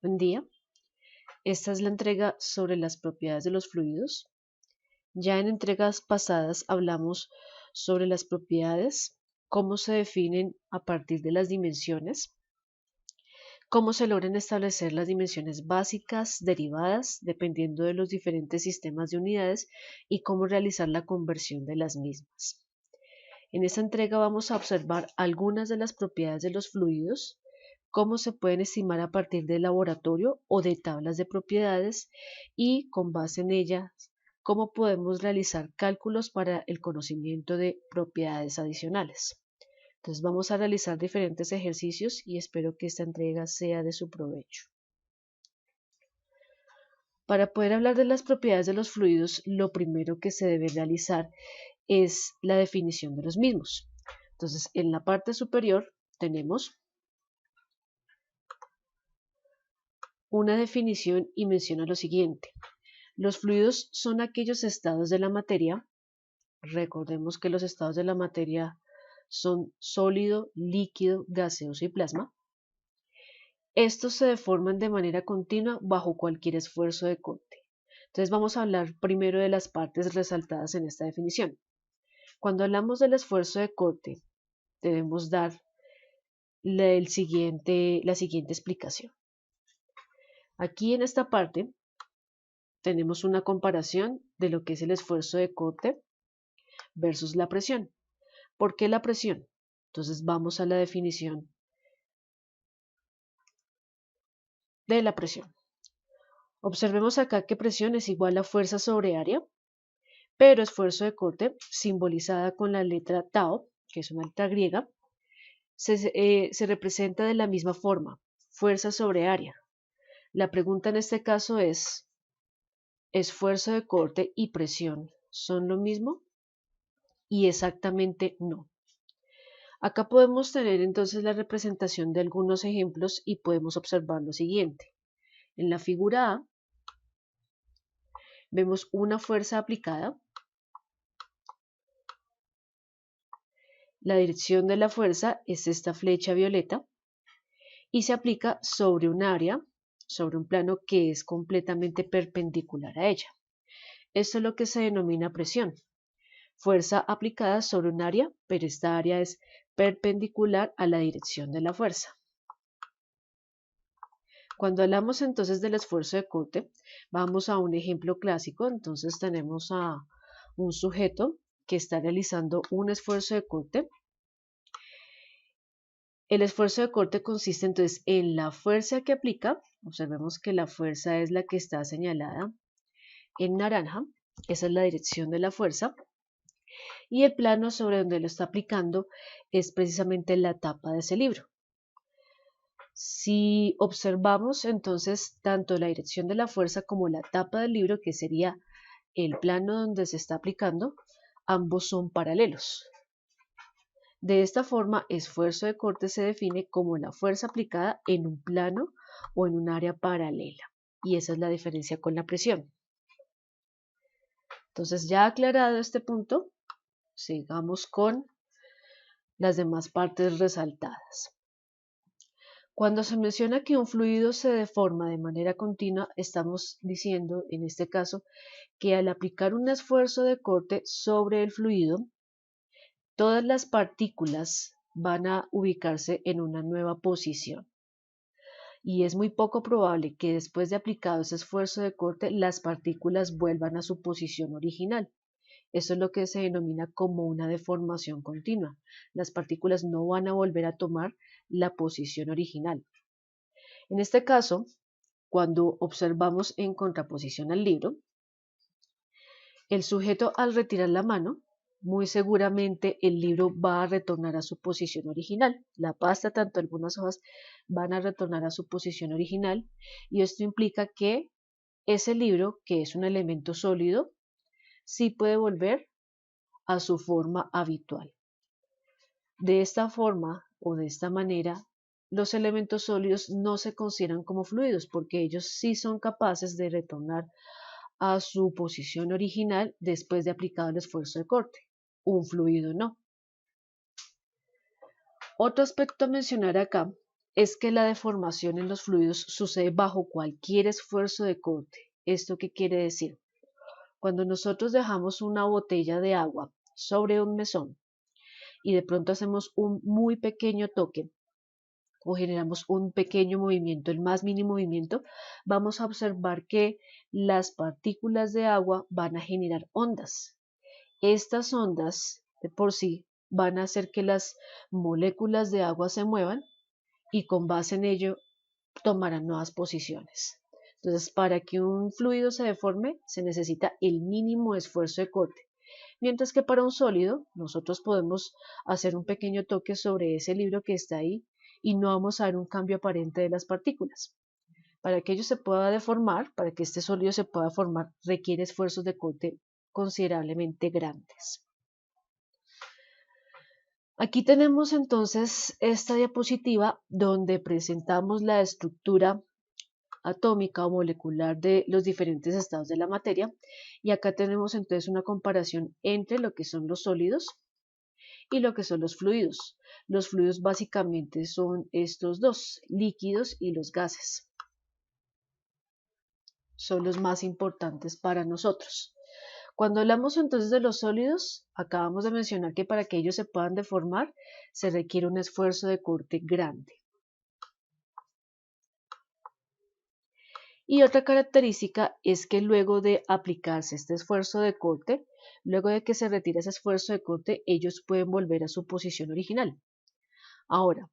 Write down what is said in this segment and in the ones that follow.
Buen día. Esta es la entrega sobre las propiedades de los fluidos. Ya en entregas pasadas hablamos sobre las propiedades, cómo se definen a partir de las dimensiones, cómo se logran establecer las dimensiones básicas, derivadas, dependiendo de los diferentes sistemas de unidades y cómo realizar la conversión de las mismas. En esta entrega vamos a observar algunas de las propiedades de los fluidos, cómo se pueden estimar a partir del laboratorio o de tablas de propiedades y con base en ellas cómo podemos realizar cálculos para el conocimiento de propiedades adicionales. Entonces vamos a realizar diferentes ejercicios y espero que esta entrega sea de su provecho. Para poder hablar de las propiedades de los fluidos, lo primero que se debe realizar es la definición de los mismos. Entonces, en la parte superior tenemos una definición y menciona lo siguiente. Los fluidos son aquellos estados de la materia. Recordemos que los estados de la materia son sólido, líquido, gaseoso y plasma. Estos se deforman de manera continua bajo cualquier esfuerzo de corte. Entonces vamos a hablar primero de las partes resaltadas en esta definición. Cuando hablamos del esfuerzo de corte, debemos dar la siguiente explicación. Aquí en esta parte tenemos una comparación de lo que es el esfuerzo de corte versus la presión. ¿Por qué la presión? Entonces vamos a la definición de la presión. Observemos acá que presión es igual a fuerza sobre área, pero esfuerzo de corte, simbolizada con la letra tau, que es una letra griega, se representa de la misma forma, fuerza sobre área. La pregunta en este caso es, ¿esfuerzo de corte y presión son lo mismo? Y exactamente no. Acá podemos tener entonces la representación de algunos ejemplos y podemos observar lo siguiente. En la figura A vemos una fuerza aplicada. La dirección de la fuerza es esta flecha violeta y se aplica sobre un área, sobre un plano que es completamente perpendicular a ella. Esto es lo que se denomina presión. Fuerza aplicada sobre un área, pero esta área es perpendicular a la dirección de la fuerza. Cuando hablamos entonces del esfuerzo de corte, vamos a un ejemplo clásico. Entonces tenemos a un sujeto que está realizando un esfuerzo de corte. El esfuerzo de corte consiste entonces en la fuerza que aplica. Observemos que la fuerza es la que está señalada en naranja. Esa es la dirección de la fuerza. Y el plano sobre donde lo está aplicando es precisamente la tapa de ese libro. Si observamos entonces tanto la dirección de la fuerza como la tapa del libro, que sería el plano donde se está aplicando, ambos son paralelos. De esta forma, esfuerzo de corte se define como la fuerza aplicada en un plano o en un área paralela. Y esa es la diferencia con la presión. Entonces, ya aclarado este punto, sigamos con las demás partes resaltadas. Cuando se menciona que un fluido se deforma de manera continua, estamos diciendo, en este caso, que al aplicar un esfuerzo de corte sobre el fluido, todas las partículas van a ubicarse en una nueva posición. Y es muy poco probable que después de aplicado ese esfuerzo de corte, las partículas vuelvan a su posición original. Eso es lo que se denomina como una deformación continua. Las partículas no van a volver a tomar la posición original. En este caso, cuando observamos en contraposición al libro, el sujeto al retirar la mano, muy seguramente el libro va a retornar a su posición original. La pasta, tanto algunas hojas, van a retornar a su posición original y esto implica que ese libro, que es un elemento sólido, sí puede volver a su forma habitual. De esta forma o de esta manera, los elementos sólidos no se consideran como fluidos porque ellos sí son capaces de retornar a su posición original después de aplicado el esfuerzo de corte. Un fluido no. Otro aspecto a mencionar acá es que la deformación en los fluidos sucede bajo cualquier esfuerzo de corte. ¿Esto qué quiere decir? Cuando nosotros dejamos una botella de agua sobre un mesón y de pronto hacemos un muy pequeño toque o generamos un pequeño movimiento, el más mínimo movimiento, vamos a observar que las partículas de agua van a generar ondas. Estas ondas de por sí van a hacer que las moléculas de agua se muevan y con base en ello tomarán nuevas posiciones. Entonces, para que un fluido se deforme, se necesita el mínimo esfuerzo de corte. Mientras que para un sólido, nosotros podemos hacer un pequeño toque sobre ese libro que está ahí y no vamos a ver un cambio aparente de las partículas. Para que ello se pueda deformar, para que este sólido se pueda formar, requiere esfuerzos de corte considerablemente grandes. Aquí tenemos entonces esta diapositiva donde presentamos la estructura atómica o molecular de los diferentes estados de la materia, y acá tenemos entonces una comparación entre lo que son los sólidos y lo que son los fluidos. Los fluidos básicamente son estos dos, líquidos y los gases. Son los más importantes para nosotros. Cuando hablamos entonces de los sólidos, acabamos de mencionar que para que ellos se puedan deformar se requiere un esfuerzo de corte grande. Y otra característica es que luego de aplicarse este esfuerzo de corte, luego de que se retira ese esfuerzo de corte, ellos pueden volver a su posición original. Ahora,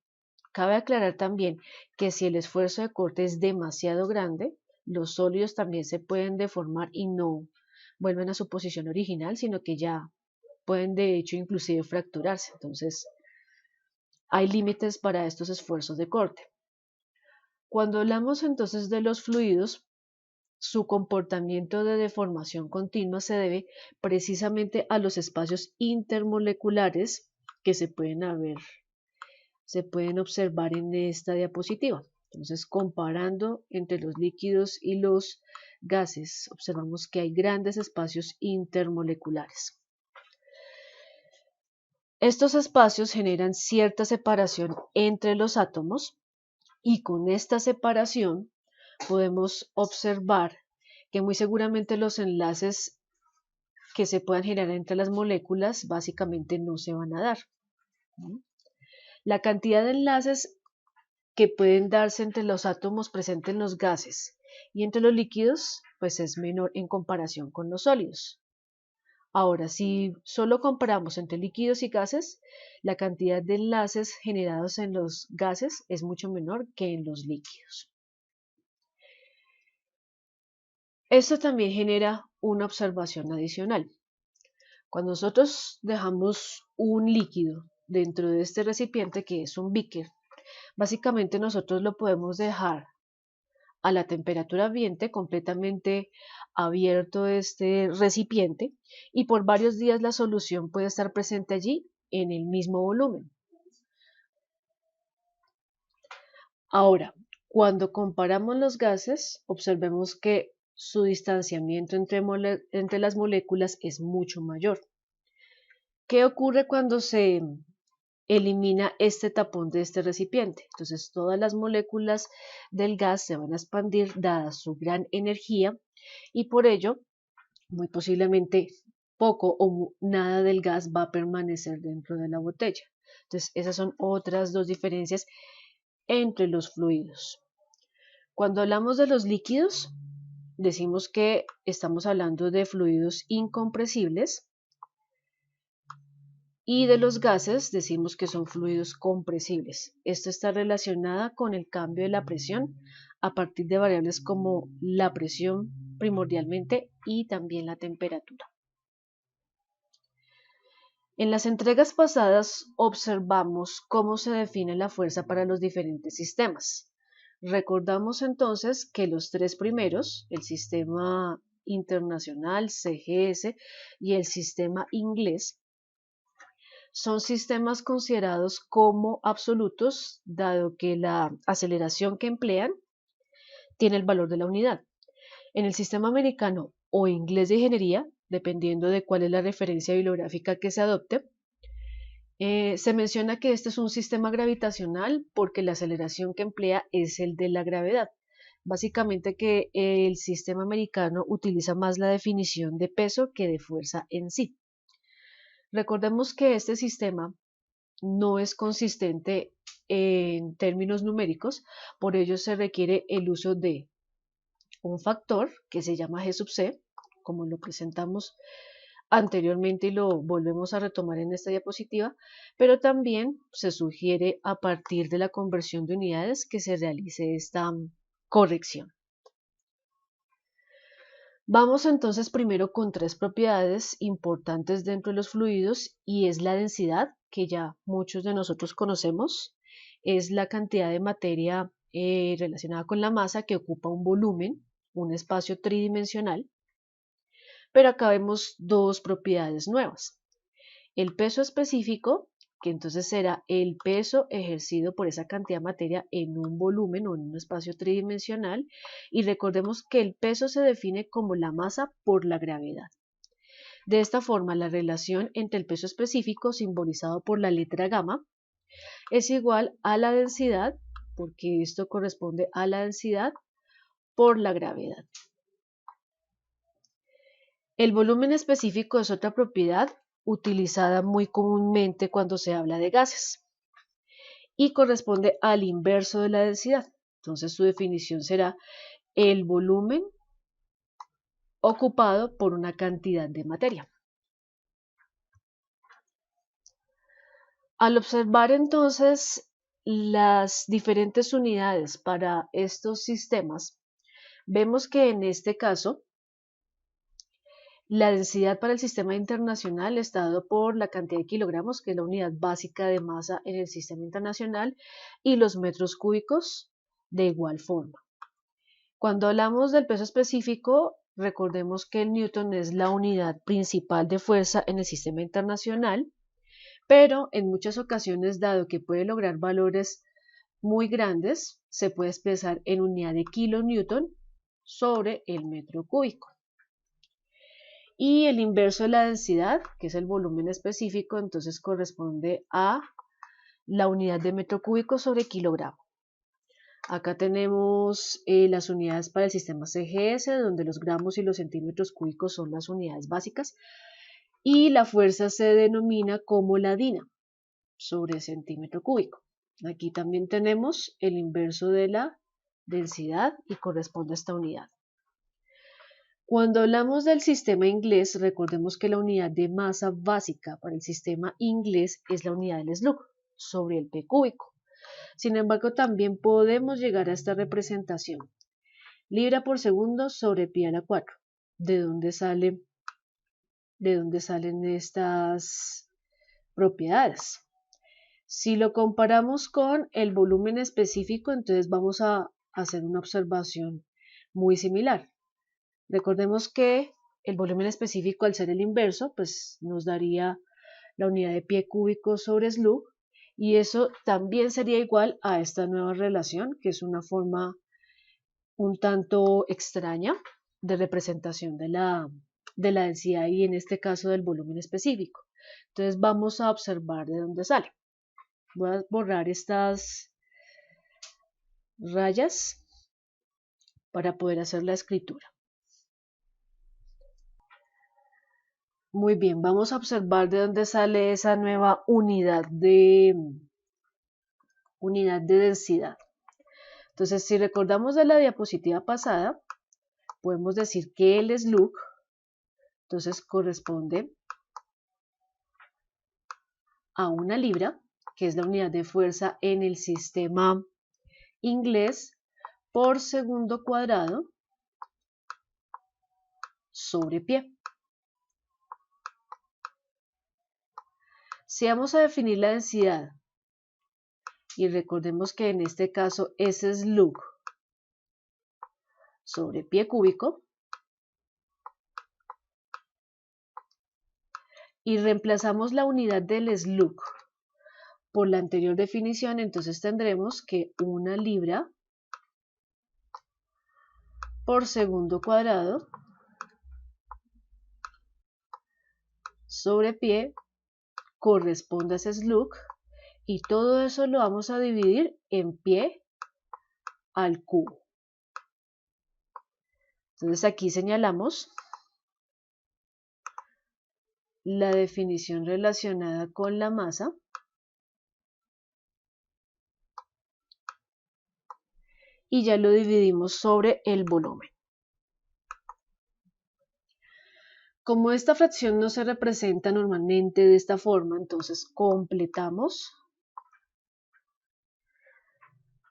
cabe aclarar también que si el esfuerzo de corte es demasiado grande, los sólidos también se pueden deformar y no vuelven a su posición original, sino que ya pueden de hecho inclusive fracturarse. Entonces, hay límites para estos esfuerzos de corte. Cuando hablamos entonces de los fluidos, su comportamiento de deformación continua se debe precisamente a los espacios intermoleculares que se pueden observar en esta diapositiva. Entonces, comparando entre los líquidos y los gases, observamos que hay grandes espacios intermoleculares. Estos espacios generan cierta separación entre los átomos y con esta separación podemos observar que muy seguramente los enlaces que se puedan generar entre las moléculas básicamente no se van a dar. La cantidad de enlaces que pueden darse entre los átomos presentes en los gases y entre los líquidos pues es menor en comparación con los sólidos. Ahora, si solo comparamos entre líquidos y gases, la cantidad de enlaces generados en los gases es mucho menor que en los líquidos. Esto también genera una observación adicional. Cuando nosotros dejamos un líquido dentro de este recipiente, que es un beaker, básicamente nosotros lo podemos dejar a la temperatura ambiente, completamente abierto este recipiente, y por varios días la solución puede estar presente allí en el mismo volumen. Ahora, cuando comparamos los gases, observemos que su distanciamiento entre las moléculas es mucho mayor. ¿Qué ocurre cuando se elimina este tapón de este recipiente? Entonces todas las moléculas del gas se van a expandir dada su gran energía y por ello muy posiblemente poco o nada del gas va a permanecer dentro de la botella. Entonces esas son otras dos diferencias entre los fluidos. Cuando hablamos de los líquidos, decimos que estamos hablando de fluidos incompresibles, y de los gases decimos que son fluidos compresibles. Esto está relacionado con el cambio de la presión a partir de variables como la presión primordialmente y también la temperatura. En las entregas pasadas observamos cómo se define la fuerza para los diferentes sistemas. Recordamos entonces que los tres primeros, el sistema internacional, CGS, y el sistema inglés, son sistemas considerados como absolutos, dado que la aceleración que emplean tiene el valor de la unidad. En el sistema americano o inglés de ingeniería, dependiendo de cuál es la referencia bibliográfica que se adopte, Se menciona que este es un sistema gravitacional porque la aceleración que emplea es el de la gravedad. Básicamente que el sistema americano utiliza más la definición de peso que de fuerza en sí. Recordemos que este sistema no es consistente en términos numéricos, por ello se requiere el uso de un factor que se llama G sub C, como lo presentamos anteriormente y lo volvemos a retomar en esta diapositiva, pero también se sugiere a partir de la conversión de unidades que se realice esta corrección. Vamos entonces primero con tres propiedades importantes dentro de los fluidos y es la densidad, que ya muchos de nosotros conocemos, es la cantidad de materia relacionada con la masa que ocupa un volumen, un espacio tridimensional, pero acá vemos dos propiedades nuevas. El peso específico, que entonces será el peso ejercido por esa cantidad de materia en un volumen o en un espacio tridimensional, y recordemos que el peso se define como la masa por la gravedad. De esta forma, la relación entre el peso específico, simbolizado por la letra gamma, es igual a la densidad, porque esto corresponde a la densidad por la gravedad. El volumen específico es otra propiedad utilizada muy comúnmente cuando se habla de gases y corresponde al inverso de la densidad. Entonces su definición será el volumen ocupado por una cantidad de materia. Al observar entonces las diferentes unidades para estos sistemas, vemos que en este caso la densidad para el sistema internacional está dado por la cantidad de kilogramos, que es la unidad básica de masa en el sistema internacional, y los metros cúbicos de igual forma. Cuando hablamos del peso específico, recordemos que el newton es la unidad principal de fuerza en el sistema internacional, pero en muchas ocasiones, dado que puede lograr valores muy grandes, se puede expresar en unidad de kilonewton sobre el metro cúbico. Y el inverso de la densidad, que es el volumen específico, entonces corresponde a la unidad de metro cúbico sobre kilogramo. Acá tenemos las unidades para el sistema CGS, donde los gramos y los centímetros cúbicos son las unidades básicas, y la fuerza se denomina como la DINA sobre centímetro cúbico. Aquí también tenemos el inverso de la densidad y corresponde a esta unidad. Cuando hablamos del sistema inglés, recordemos que la unidad de masa básica para el sistema inglés es la unidad del slug sobre el P cúbico. Sin embargo, también podemos llegar a esta representación. Libra por segundo sobre pi a la 4. ¿De dónde salen estas propiedades? Si lo comparamos con el volumen específico, entonces vamos a hacer una observación muy similar. Recordemos que el volumen específico, al ser el inverso, pues nos daría la unidad de pie cúbico sobre slug, y eso también sería igual a esta nueva relación, que es una forma un tanto extraña de representación de la densidad y en este caso del volumen específico. Entonces vamos a observar de dónde sale. Voy a borrar estas rayas para poder hacer la escritura. Muy bien, vamos a observar de dónde sale esa nueva unidad de densidad. Entonces, si recordamos de la diapositiva pasada, podemos decir que el slug, entonces corresponde a una libra, que es la unidad de fuerza en el sistema inglés, por segundo cuadrado sobre pie. Si vamos a definir la densidad, y recordemos que en este caso es slug sobre pie cúbico, y reemplazamos la unidad del slug por la anterior definición, entonces tendremos que una libra por segundo cuadrado sobre pie corresponde a ese slug y todo eso lo vamos a dividir en pie al cubo. Entonces aquí señalamos la definición relacionada con la masa y ya lo dividimos sobre el volumen. Como esta fracción no se representa normalmente de esta forma, entonces completamos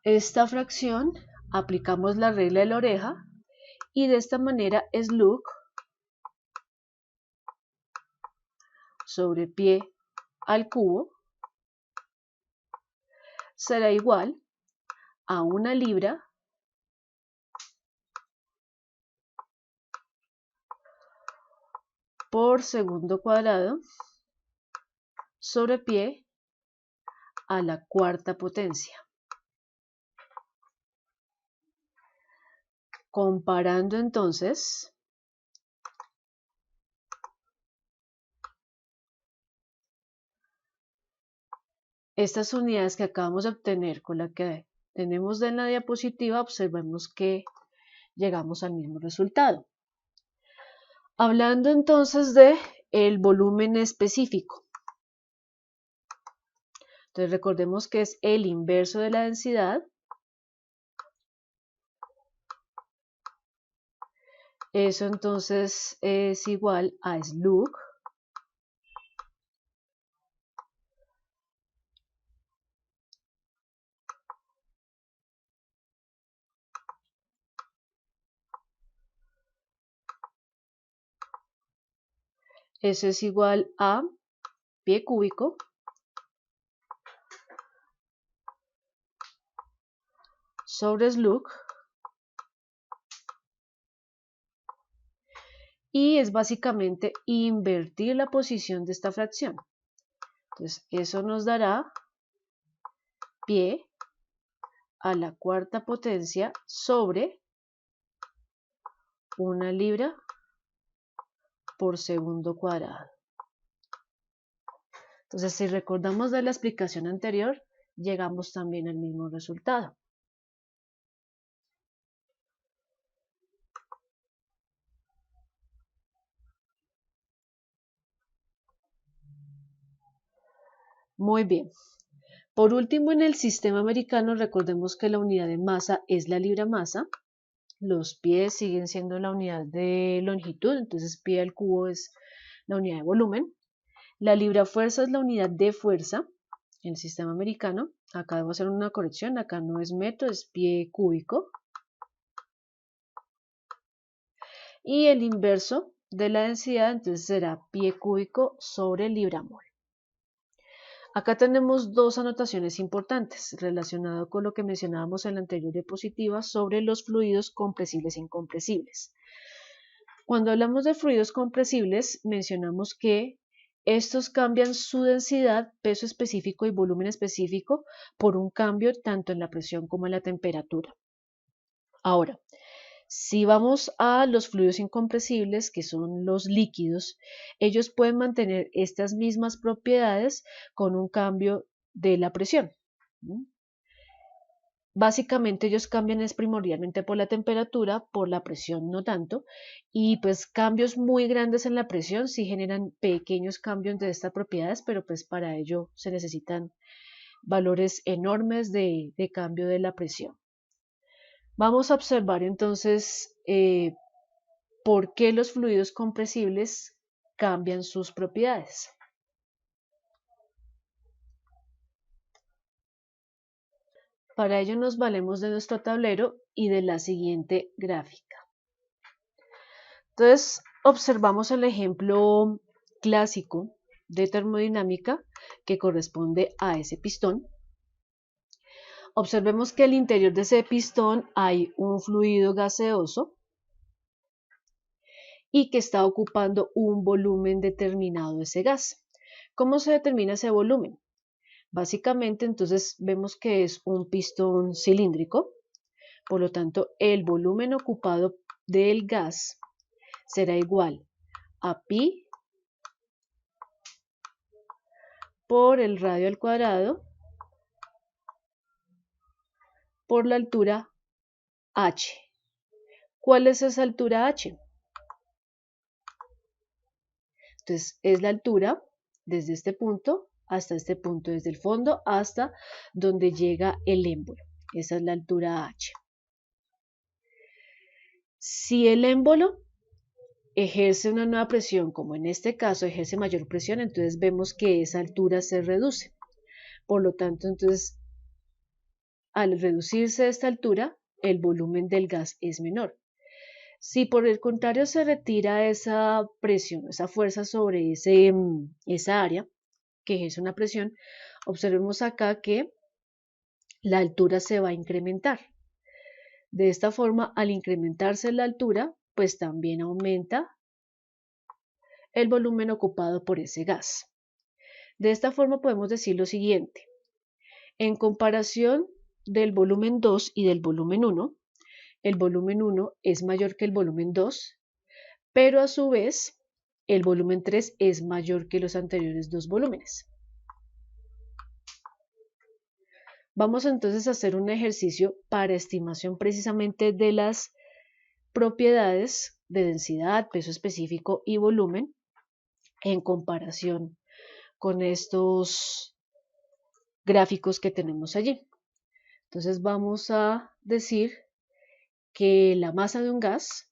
esta fracción, aplicamos la regla de la oreja y de esta manera slug sobre pie al cubo será igual a 1 libra por segundo cuadrado sobre pie a la cuarta potencia. Comparando entonces estas unidades que acabamos de obtener con la que tenemos en la diapositiva, observemos que llegamos al mismo resultado. Hablando entonces de el volumen específico. Entonces recordemos que es el inverso de la densidad. Eso entonces es igual a slug eso es igual a pie cúbico sobre slug y es básicamente invertir la posición de esta fracción. Entonces eso nos dará pie a la cuarta potencia sobre 1 libra por segundo cuadrado. Entonces, si recordamos de la explicación anterior, llegamos también al mismo resultado. Muy bien. Por último, en el sistema americano, recordemos que la unidad de masa es la libra masa. Los pies siguen siendo la unidad de longitud, entonces pie al cubo es la unidad de volumen. La libra fuerza es la unidad de fuerza en el sistema americano. Acá debo hacer una corrección, acá no es metro, es pie cúbico. Y el inverso de la densidad entonces será pie cúbico sobre libra mol. Acá tenemos dos anotaciones importantes relacionadas con lo que mencionábamos en la anterior diapositiva sobre los fluidos compresibles e incompresibles. Cuando hablamos de fluidos compresibles, mencionamos que estos cambian su densidad, peso específico y volumen específico por un cambio tanto en la presión como en la temperatura. Ahora, si vamos a los fluidos incompresibles, que son los líquidos, ellos pueden mantener estas mismas propiedades con un cambio de la presión. Básicamente ellos cambian es primordialmente por la temperatura, por la presión no tanto, y pues cambios muy grandes en la presión sí generan pequeños cambios de estas propiedades, pero pues para ello se necesitan valores enormes de cambio de la presión. Vamos a observar entonces por qué los fluidos compresibles cambian sus propiedades. Para ello nos valemos de nuestro tablero y de la siguiente gráfica. Entonces observamos el ejemplo clásico de termodinámica que corresponde a ese pistón. Observemos que al interior de ese pistón hay un fluido gaseoso y que está ocupando un volumen determinado de ese gas. ¿Cómo se determina ese volumen? Básicamente, entonces vemos que es un pistón cilíndrico, por lo tanto, el volumen ocupado del gas será igual a pi por el radio al cuadrado por la altura h. ¿Cuál es esa altura h? Entonces es la altura desde este punto hasta este punto, desde el fondo hasta donde llega el émbolo. Esa es la altura h. Si el émbolo ejerce una nueva presión, como en este caso ejerce mayor presión, entonces vemos que esa altura se reduce. Por lo tanto, entonces, al reducirse esta altura, el volumen del gas es menor. Si por el contrario se retira esa presión, esa fuerza sobre esa área que ejerce una presión, observemos acá que la altura se va a incrementar. De esta forma, al incrementarse la altura, pues también aumenta el volumen ocupado por ese gas. De esta forma podemos decir lo siguiente. En comparación del volumen 2 y del volumen 1, el volumen 1 es mayor que el volumen 2, pero a su vez el volumen 3 es mayor que los anteriores dos volúmenes. Vamos entonces a hacer un ejercicio para estimación precisamente de las propiedades de densidad, peso específico y volumen en comparación con estos gráficos que tenemos allí. Entonces vamos a decir que la masa de un gas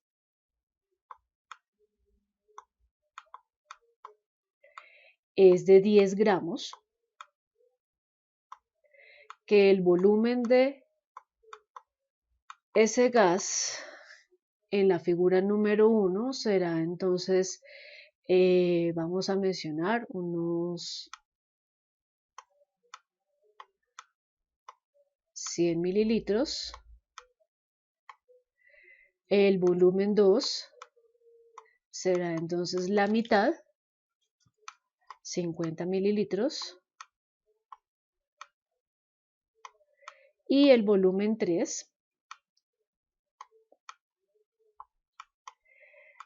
es de 10 gramos, que el volumen de ese gas en la figura número 1 será entonces, vamos a mencionar unos 100 mililitros. El volumen 2 será entonces la mitad, 50 mililitros. Y el volumen 3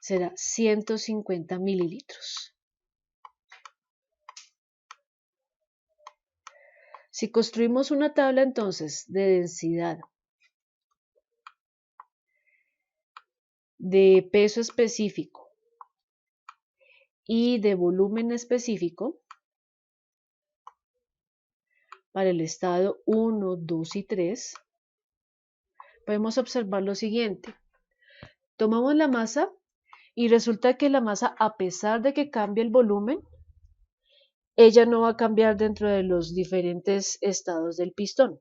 será 150 mililitros. Si construimos una tabla entonces de densidad, de peso específico y de volumen específico para el estado 1, 2 y 3, podemos observar lo siguiente. Tomamos la masa y resulta que la masa, a pesar de que cambie el volumen, ella no va a cambiar dentro de los diferentes estados del pistón.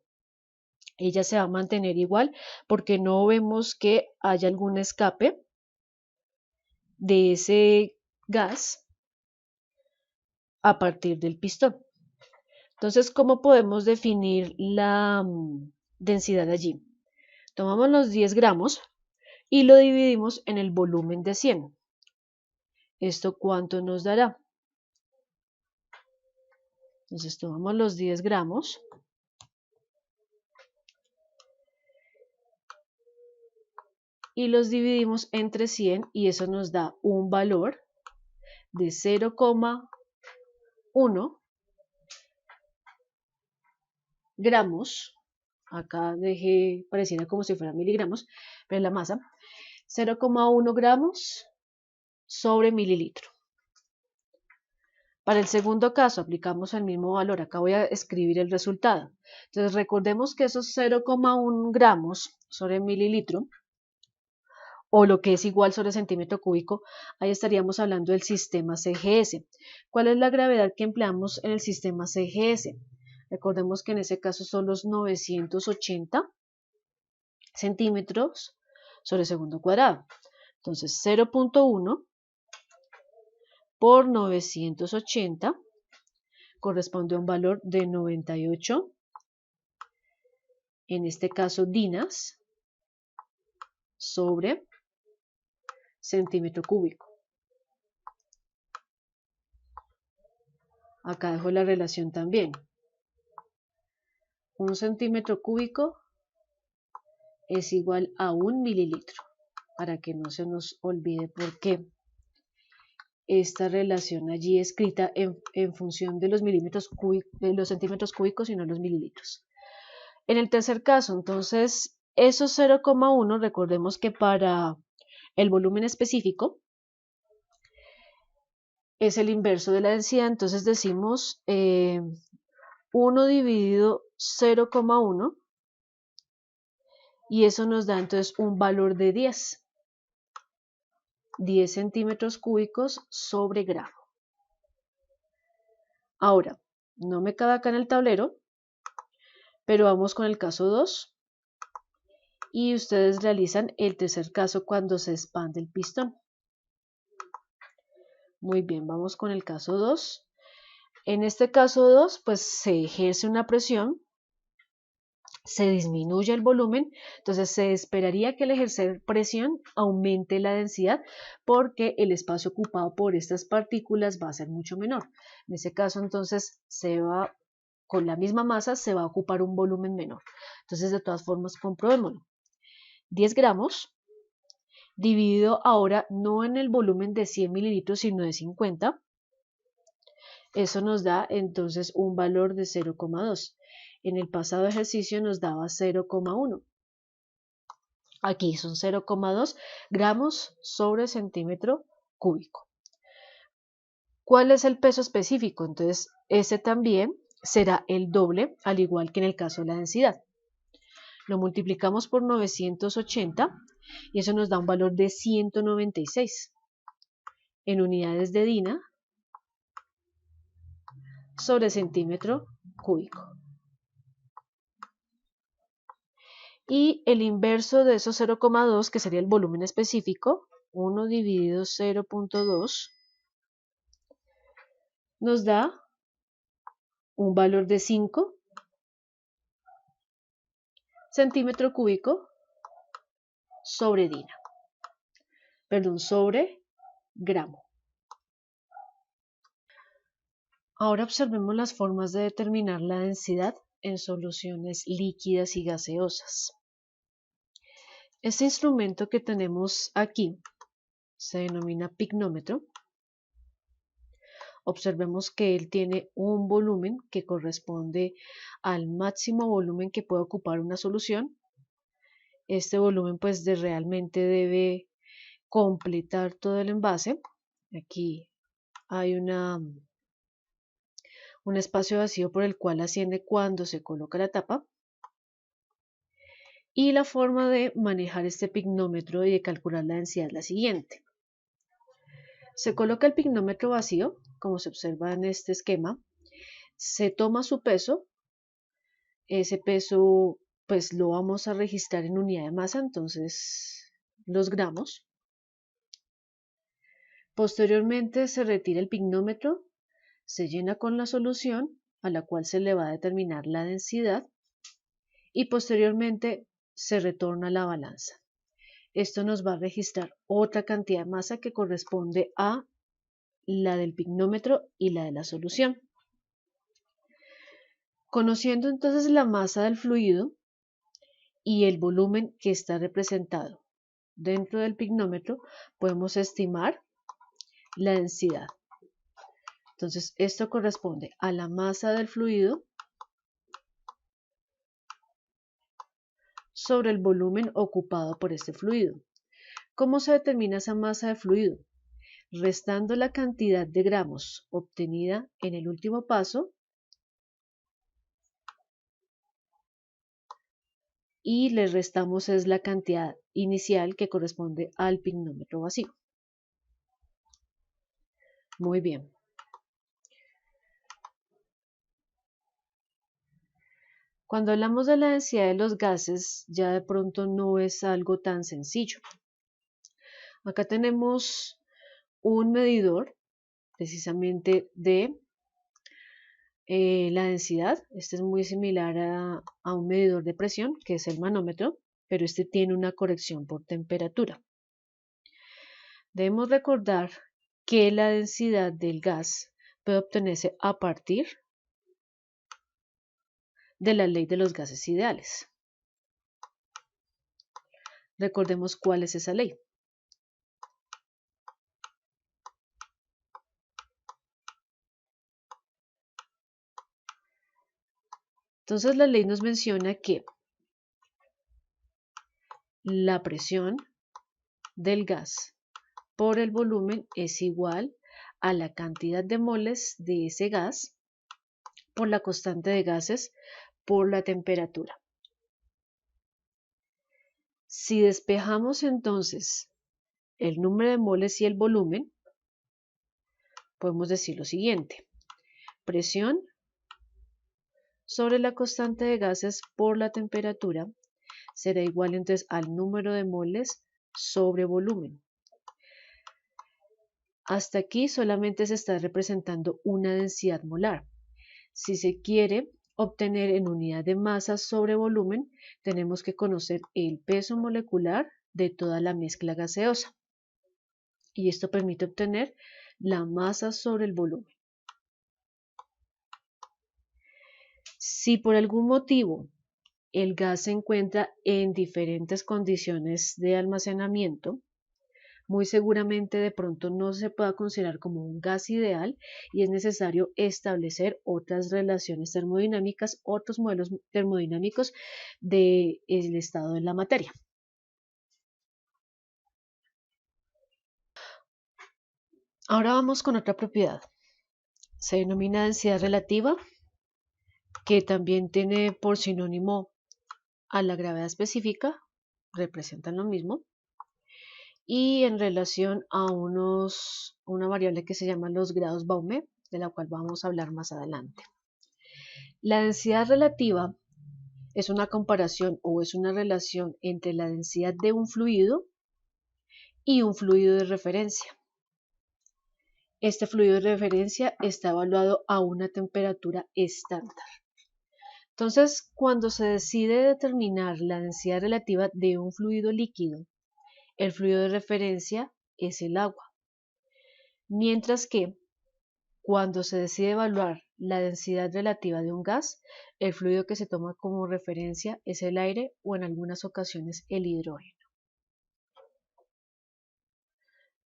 Ella se va a mantener igual porque no vemos que haya algún escape de ese gas a partir del pistón. Entonces, ¿cómo podemos definir la densidad allí? Tomamos los 10 gramos y lo dividimos en el volumen de 100. ¿Esto cuánto nos dará? Entonces tomamos los 10 gramos y los dividimos entre 100 y eso nos da un valor de 0,1 gramos. Acá dejé, pareciera como si fuera miligramos, pero la masa, 0,1 gramos sobre mililitro. Para el segundo caso aplicamos el mismo valor. Acá voy a escribir el resultado. Entonces recordemos que esos 0,1 gramos sobre mililitro, o lo que es igual sobre centímetro cúbico, ahí estaríamos hablando del sistema CGS. ¿Cuál es la gravedad que empleamos en el sistema CGS? Recordemos que en ese caso son los 980 centímetros sobre segundo cuadrado. Entonces 0,1 por 980 corresponde a un valor de 98, en este caso dinas, sobre centímetro cúbico. Acá dejo la relación también. Un centímetro cúbico es igual a 1 mililitro, para que no se nos olvide por qué esta relación allí escrita en función de los centímetros cúbicos y no los mililitros. En el tercer caso, entonces, esos 0,1, recordemos que para el volumen específico es el inverso de la densidad, entonces decimos 1 dividido 0,1 y eso nos da entonces un valor de 10 centímetros cúbicos sobre gramo. Ahora, no me cabe acá en el tablero, pero vamos con el caso 2 y ustedes realizan el tercer caso cuando se expande el pistón. Muy bien, vamos con el caso 2. En este caso 2, pues se ejerce una presión, se disminuye el volumen, entonces se esperaría que al ejercer presión aumente la densidad porque el espacio ocupado por estas partículas va a ser mucho menor. En ese caso entonces con la misma masa se va a ocupar un volumen menor. Entonces de todas formas comprobémoslo. 10 gramos dividido ahora no en el volumen de 100 mililitros sino de 50. Eso nos da entonces un valor de 0,2. En el pasado ejercicio nos daba 0,1. Aquí son 0,2 gramos sobre centímetro cúbico. ¿Cuál es el peso específico? Entonces, ese también será el doble, al igual que en el caso de la densidad. Lo multiplicamos por 980 y eso nos da un valor de 196 en unidades de DINA sobre centímetro cúbico. Y el inverso de esos 0,2, que sería el volumen específico, 1 dividido 0,2, nos da un valor de 5 centímetro cúbico sobre DINA. Perdón, sobre gramo. Ahora observemos las formas de determinar la densidad en soluciones líquidas y gaseosas. Este instrumento que tenemos aquí se denomina pignómetro. Observemos que él tiene un volumen que corresponde al máximo volumen que puede ocupar una solución. Este volumen pues realmente debe completar todo el envase. Aquí hay un espacio vacío por el cual asciende cuando se coloca la tapa. Y la forma de manejar este pignómetro y de calcular la densidad es la siguiente. Se coloca el pignómetro vacío, como se observa en este esquema, se toma su peso, ese peso pues lo vamos a registrar en unidad de masa, entonces los gramos. Posteriormente se retira el pignómetro, se llena con la solución a la cual se le va a determinar la densidad y posteriormente se retorna a la balanza. Esto nos va a registrar otra cantidad de masa que corresponde a la del pignómetro y la de la solución. Conociendo entonces la masa del fluido y el volumen que está representado dentro del pignómetro, podemos estimar la densidad. Entonces, esto corresponde a la masa del fluido sobre el volumen ocupado por este fluido. ¿Cómo se determina esa masa de fluido? Restando la cantidad de gramos obtenida en el último paso y le restamos es la cantidad inicial que corresponde al pignómetro vacío. Muy bien. Cuando hablamos de la densidad de los gases, ya de pronto no es algo tan sencillo. Acá tenemos un medidor precisamente de la densidad. Este es muy similar a un medidor de presión, que es el manómetro, pero este tiene una corrección por temperatura. Debemos recordar que la densidad del gas puede obtenerse a partir de la ley de los gases ideales. Recordemos cuál es esa ley. Entonces la ley nos menciona que la presión del gas por el volumen es igual a la cantidad de moles de ese gas por la constante de gases por la temperatura. Si despejamos entonces el número de moles y el volumen, podemos decir lo siguiente: presión sobre la constante de gases por la temperatura será igual entonces al número de moles sobre volumen. Hasta aquí solamente se está representando una densidad molar. Si se quiere obtener en unidad de masa sobre volumen, tenemos que conocer el peso molecular de toda la mezcla gaseosa. Y esto permite obtener la masa sobre el volumen. Si por algún motivo el gas se encuentra en diferentes condiciones de almacenamiento, muy seguramente de pronto no se pueda considerar como un gas ideal y es necesario establecer otras relaciones termodinámicas, otros modelos termodinámicos del estado de la materia. Ahora vamos con otra propiedad. Se denomina densidad relativa, que también tiene por sinónimo a la gravedad específica, representan lo mismo, y en relación a una variable que se llama los grados Baume, de la cual vamos a hablar más adelante. La densidad relativa es una comparación o es una relación entre la densidad de un fluido y un fluido de referencia. Este fluido de referencia está evaluado a una temperatura estándar. Entonces, cuando se decide determinar la densidad relativa de un fluido líquido, el fluido de referencia es el agua. Mientras que cuando se decide evaluar la densidad relativa de un gas, el fluido que se toma como referencia es el aire o en algunas ocasiones el hidrógeno.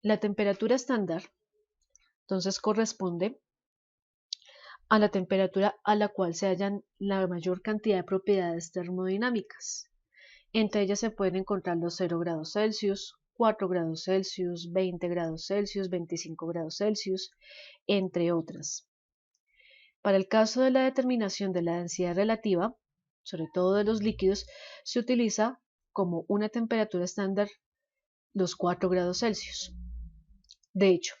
La temperatura estándar entonces corresponde a la temperatura a la cual se hallan la mayor cantidad de propiedades termodinámicas. Entre ellas se pueden encontrar los 0 grados Celsius, 4 grados Celsius, 20 grados Celsius, 25 grados Celsius, entre otras. Para el caso de la determinación de la densidad relativa, sobre todo de los líquidos, se utiliza como una temperatura estándar los 4 grados Celsius. De hecho,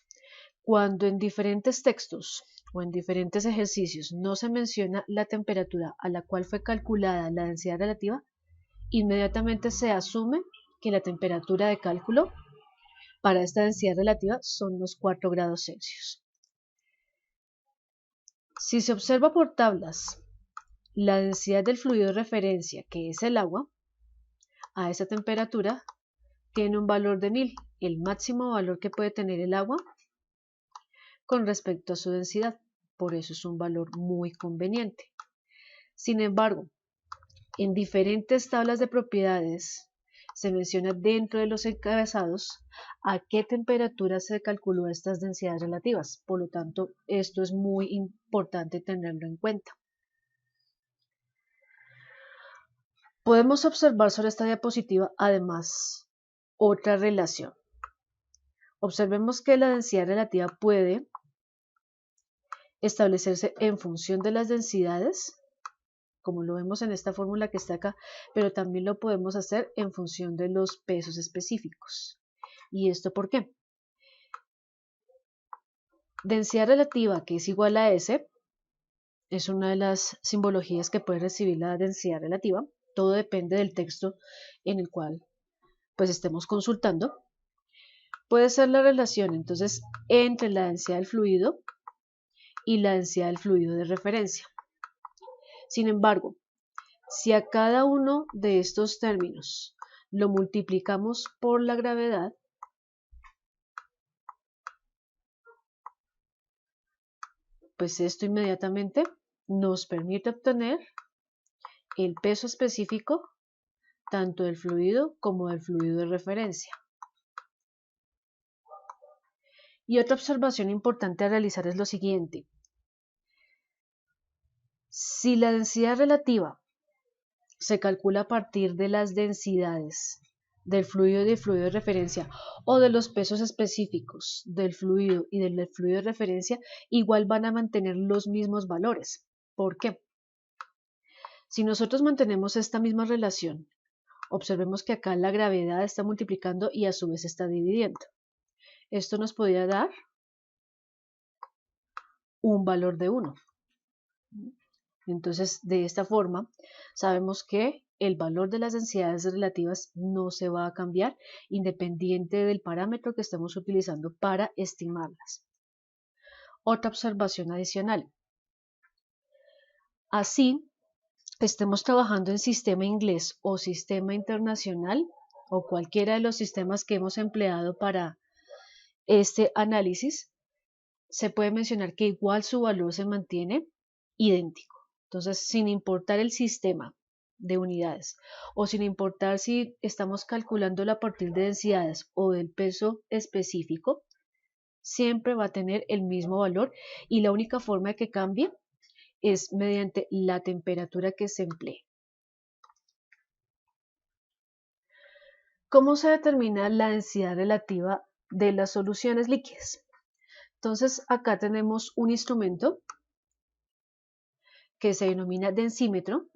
cuando en diferentes textos o en diferentes ejercicios no se menciona la temperatura a la cual fue calculada la densidad relativa, inmediatamente se asume que la temperatura de cálculo para esta densidad relativa son los 4 grados Celsius. Si se observa por tablas la densidad del fluido de referencia, que es el agua, a esa temperatura tiene un valor de 1000, el máximo valor que puede tener el agua con respecto a su densidad. Por eso es un valor muy conveniente. Sin embargo, en diferentes tablas de propiedades se menciona dentro de los encabezados a qué temperatura se calculó estas densidades relativas. Por lo tanto, esto es muy importante tenerlo en cuenta. Podemos observar sobre esta diapositiva además otra relación. Observemos que la densidad relativa puede establecerse en función de las densidades, como lo vemos en esta fórmula que está acá, pero también lo podemos hacer en función de los pesos específicos. ¿Y esto por qué? Densidad relativa, que es igual a S, es una de las simbologías que puede recibir la densidad relativa. Todo depende del texto en el cual pues estemos consultando. Puede ser la relación entonces entre la densidad del fluido y la densidad del fluido de referencia. Sin embargo, si a cada uno de estos términos lo multiplicamos por la gravedad, pues esto inmediatamente nos permite obtener el peso específico tanto del fluido como del fluido de referencia. Y otra observación importante a realizar es lo siguiente. Si la densidad relativa se calcula a partir de las densidades del fluido y del fluido de referencia o de los pesos específicos del fluido y del fluido de referencia, igual van a mantener los mismos valores. ¿Por qué? Si nosotros mantenemos esta misma relación, observemos que acá la gravedad está multiplicando y a su vez está dividiendo. Esto nos podría dar un valor de 1. Entonces, de esta forma, sabemos que el valor de las densidades relativas no se va a cambiar independiente del parámetro que estemos utilizando para estimarlas. Otra observación adicional. Así, estemos trabajando en sistema inglés o sistema internacional o cualquiera de los sistemas que hemos empleado para este análisis, se puede mencionar que igual su valor se mantiene idéntico. Entonces, sin importar el sistema de unidades o sin importar si estamos calculándolo a partir de densidades o del peso específico, siempre va a tener el mismo valor y la única forma de que cambie es mediante la temperatura que se emplee. ¿Cómo se determina la densidad relativa de las soluciones líquidas? Entonces, acá tenemos un instrumento que se denomina densímetro.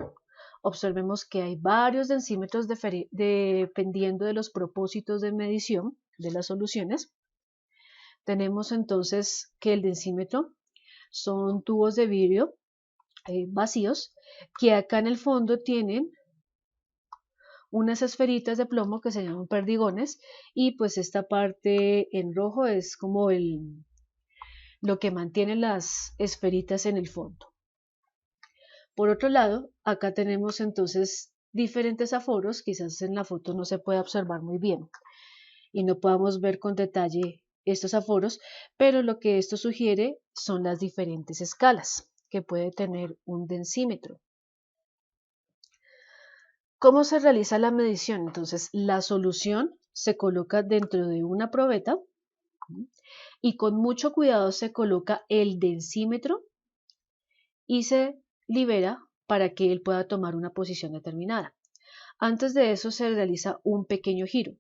Observemos que hay varios densímetros dependiendo de los propósitos de medición de las soluciones. Tenemos entonces que el densímetro son tubos de vidrio vacíos que acá en el fondo tienen unas esferitas de plomo que se llaman perdigones y pues esta parte en rojo es como lo que mantiene las esferitas en el fondo. Por otro lado, acá tenemos entonces diferentes aforos, quizás en la foto no se puede observar muy bien y no podamos ver con detalle estos aforos, pero lo que esto sugiere son las diferentes escalas que puede tener un densímetro. ¿Cómo se realiza la medición? Entonces, la solución se coloca dentro de una probeta y con mucho cuidado se coloca el densímetro y se libera para que él pueda tomar una posición determinada. Antes de eso se realiza un pequeño giro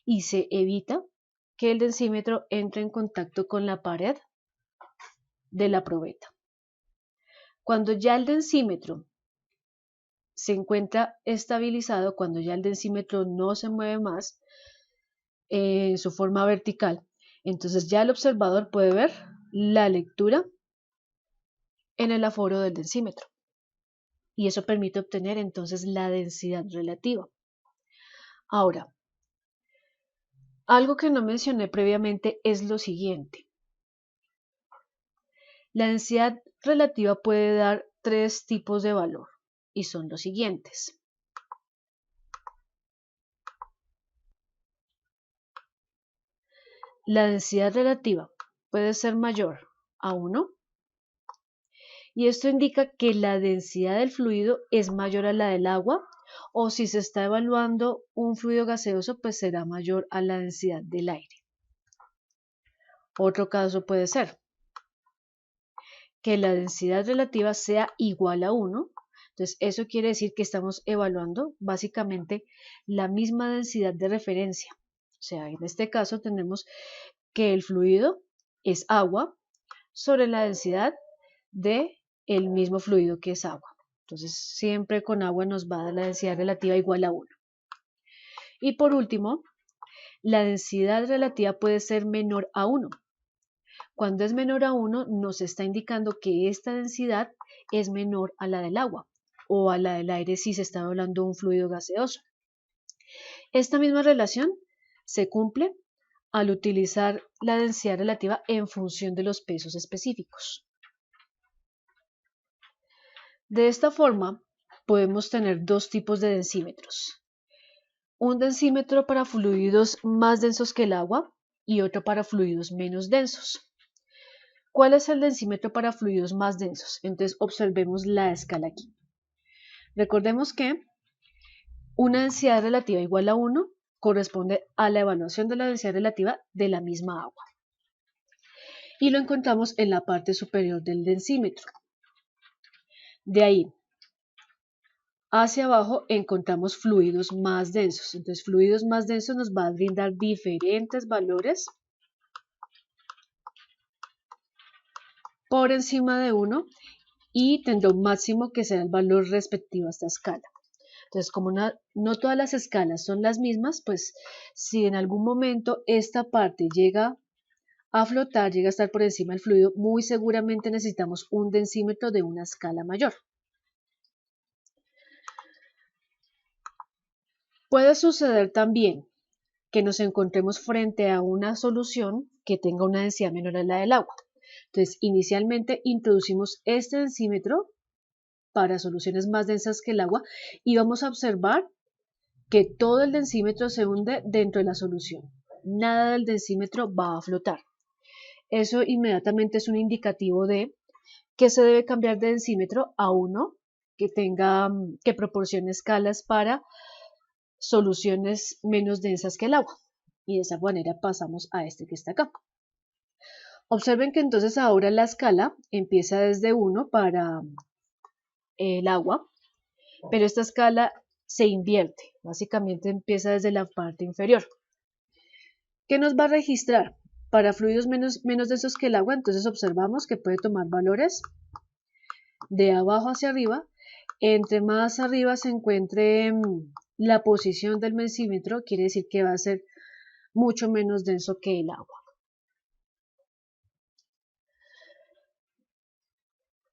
y se evita que el densímetro entre en contacto con la pared de la probeta. Cuando ya el densímetro se encuentra estabilizado, cuando ya el densímetro no se mueve más en su forma vertical, entonces ya el observador puede ver la lectura en el aforo del densímetro y eso permite obtener entonces la densidad relativa. Ahora, algo que no mencioné previamente es lo siguiente. La densidad relativa puede dar tres tipos de valor y son los siguientes. La densidad relativa puede ser mayor a 1 y esto indica que la densidad del fluido es mayor a la del agua o si se está evaluando un fluido gaseoso pues será mayor a la densidad del aire. Otro caso puede ser que la densidad relativa sea igual a 1. Entonces, eso quiere decir que estamos evaluando básicamente la misma densidad de referencia. O sea, en este caso tenemos que el fluido es agua sobre la densidad del mismo fluido que es agua. Entonces, siempre con agua nos va a dar la densidad relativa igual a 1. Y por último, la densidad relativa puede ser menor a 1. Cuando es menor a 1, nos está indicando que esta densidad es menor a la del agua o a la del aire si se está hablando de un fluido gaseoso. Esta misma relación se cumple al utilizar la densidad relativa en función de los pesos específicos. De esta forma, podemos tener dos tipos de densímetros. Un densímetro para fluidos más densos que el agua y otro para fluidos menos densos. ¿Cuál es el densímetro para fluidos más densos? Entonces observemos la escala aquí. Recordemos que una densidad relativa igual a 1 corresponde a la evaluación de la densidad relativa de la misma agua. Y lo encontramos en la parte superior del densímetro. De ahí hacia abajo encontramos fluidos más densos. Entonces, fluidos más densos nos va a brindar diferentes valores por encima de 1 y tendrá un máximo que será el valor respectivo a esta escala. Entonces, como no todas las escalas son las mismas, pues si en algún momento esta parte llega a flotar, llega a estar por encima del fluido, muy seguramente necesitamos un densímetro de una escala mayor. Puede suceder también que nos encontremos frente a una solución que tenga una densidad menor a la del agua. Entonces, inicialmente introducimos este densímetro para soluciones más densas que el agua y vamos a observar que todo el densímetro se hunde dentro de la solución. Nada del densímetro va a flotar. Eso inmediatamente es un indicativo de que se debe cambiar de densímetro a uno que proporcione escalas para soluciones menos densas que el agua. Y de esa manera pasamos a este que está acá. Observen que entonces ahora la escala empieza desde 1 para el agua, pero esta escala se invierte, básicamente empieza desde la parte inferior. ¿Qué nos va a registrar? Para fluidos menos densos que el agua, entonces observamos que puede tomar valores de abajo hacia arriba. Entre más arriba se encuentre la posición del densímetro, quiere decir que va a ser mucho menos denso que el agua.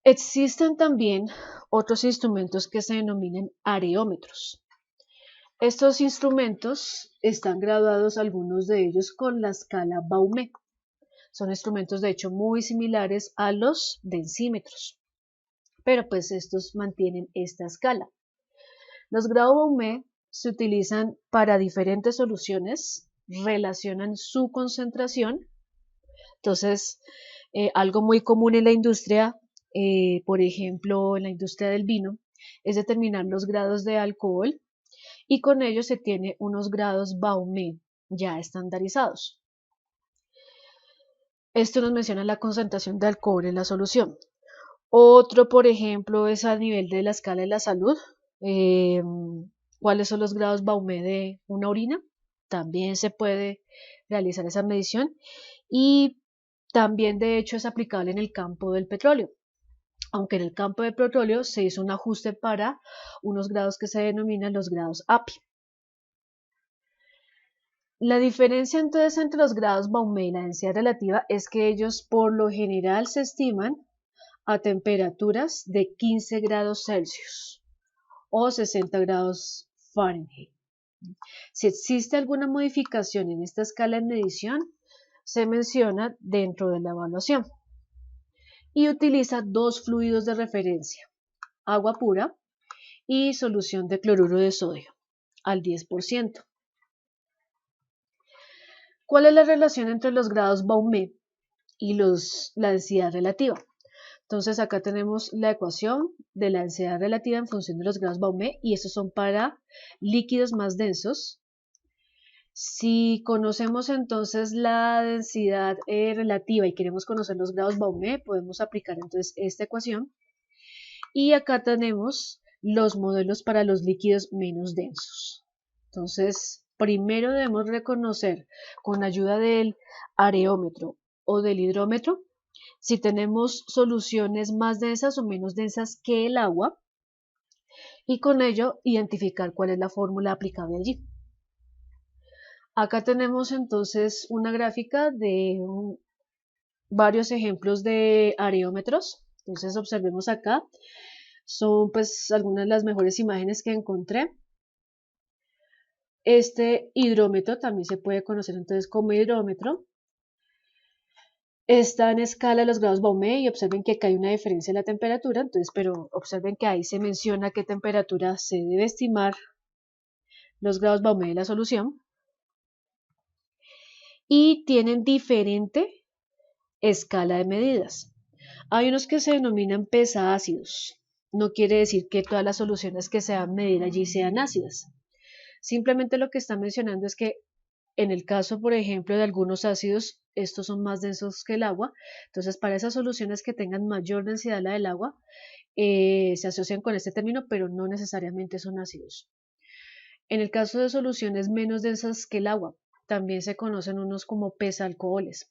Existen también otros instrumentos que se denominan areómetros. Estos instrumentos están graduados, algunos de ellos, con la escala Baume. Son instrumentos de hecho muy similares a los densímetros, pero pues estos mantienen esta escala. Los grados Baume se utilizan para diferentes soluciones, relacionan su concentración. Entonces, algo muy común en la industria, por ejemplo, en la industria del vino, es determinar los grados de alcohol y con ello se tiene unos grados Baume ya estandarizados. Esto nos menciona la concentración de alcohol en la solución. Otro, por ejemplo, es a nivel de la escala de la salud. ¿Cuáles son los grados Baume de una orina? También se puede realizar esa medición y también de hecho es aplicable en el campo del petróleo. Aunque en el campo del petróleo se hizo un ajuste para unos grados que se denominan los grados API. La diferencia entonces entre los grados Baume y la densidad relativa es que ellos por lo general se estiman a temperaturas de 15 grados Celsius o 60 grados Fahrenheit. Si existe alguna modificación en esta escala de medición, se menciona dentro de la evaluación y utiliza dos fluidos de referencia, agua pura y solución de cloruro de sodio al 10%. ¿Cuál es la relación entre los grados Baume y la densidad relativa? Entonces acá tenemos la ecuación de la densidad relativa en función de los grados Baume y estos son para líquidos más densos. Si conocemos entonces la densidad relativa y queremos conocer los grados Baume, podemos aplicar entonces esta ecuación. Y acá tenemos los modelos para los líquidos menos densos. Entonces, primero debemos reconocer con ayuda del areómetro o del hidrómetro si tenemos soluciones más densas o menos densas que el agua y con ello identificar cuál es la fórmula aplicable allí. Acá tenemos entonces una gráfica de varios ejemplos de areómetros. Entonces observemos acá, son pues algunas de las mejores imágenes que encontré. Este hidrómetro también se puede conocer entonces como hidrómetro. Está en escala de los grados Baume y observen que acá hay una diferencia en la temperatura, entonces, pero observen que ahí se menciona qué temperatura se debe estimar los grados Baume de la solución. Y tienen diferente escala de medidas. Hay unos que se denominan pesaácidos. No quiere decir que todas las soluciones que se van a medir allí sean ácidas. Simplemente lo que está mencionando es que en el caso, por ejemplo, de algunos ácidos, estos son más densos que el agua. Entonces, para esas soluciones que tengan mayor densidad a la del agua, se asocian con este término, pero no necesariamente son ácidos. En el caso de soluciones menos densas que el agua, también se conocen unos como pesalcoholes,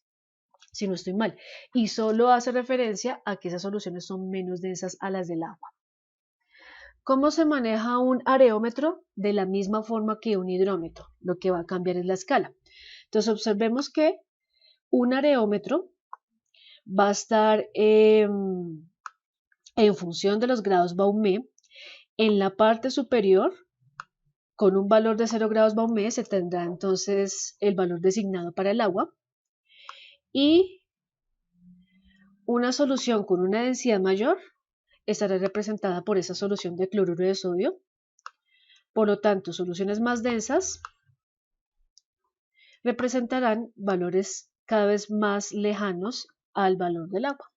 si no estoy mal, y solo hace referencia a que esas soluciones son menos densas a las del agua. ¿Cómo se maneja un areómetro? De la misma forma que un hidrómetro, lo que va a cambiar es la escala. Entonces observemos que un areómetro va a estar en función de los grados Baume. En la parte superior, con un valor de 0 grados Baume, se tendrá entonces el valor designado para el agua. Y una solución con una densidad mayor estará representada por esa solución de cloruro de sodio. Por lo tanto, soluciones más densas representarán valores cada vez más lejanos al valor del agua.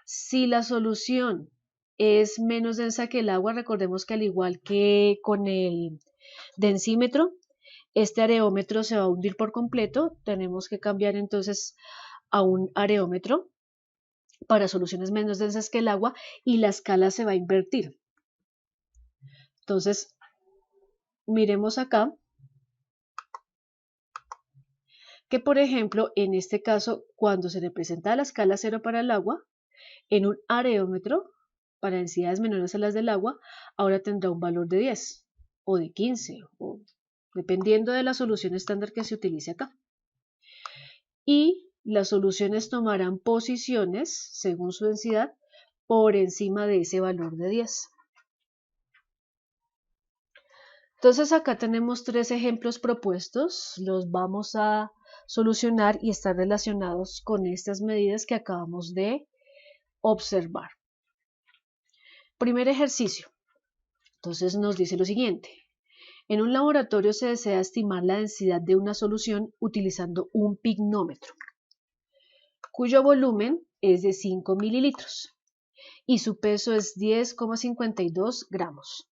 Si la solución es menos densa que el agua, recordemos que al igual que con el densímetro, este areómetro se va a hundir por completo. Tenemos que cambiar entonces a un areómetro para soluciones menos densas que el agua y la escala se va a invertir. Entonces, miremos acá que, por ejemplo, en este caso, cuando se representa la escala 0 para el agua, en un areómetro, para densidades menores a las del agua, ahora tendrá un valor de 10 o de 15, o dependiendo de la solución estándar que se utilice acá. Y las soluciones tomarán posiciones, según su densidad, por encima de ese valor de 10. Entonces acá tenemos 3 ejemplos propuestos, los vamos a solucionar y están relacionados con estas medidas que acabamos de observar. Primer ejercicio. Entonces nos dice lo siguiente. En un laboratorio se desea estimar la densidad de una solución utilizando un pignómetro, cuyo volumen es de 5 mililitros y su peso es 10,52 gramos.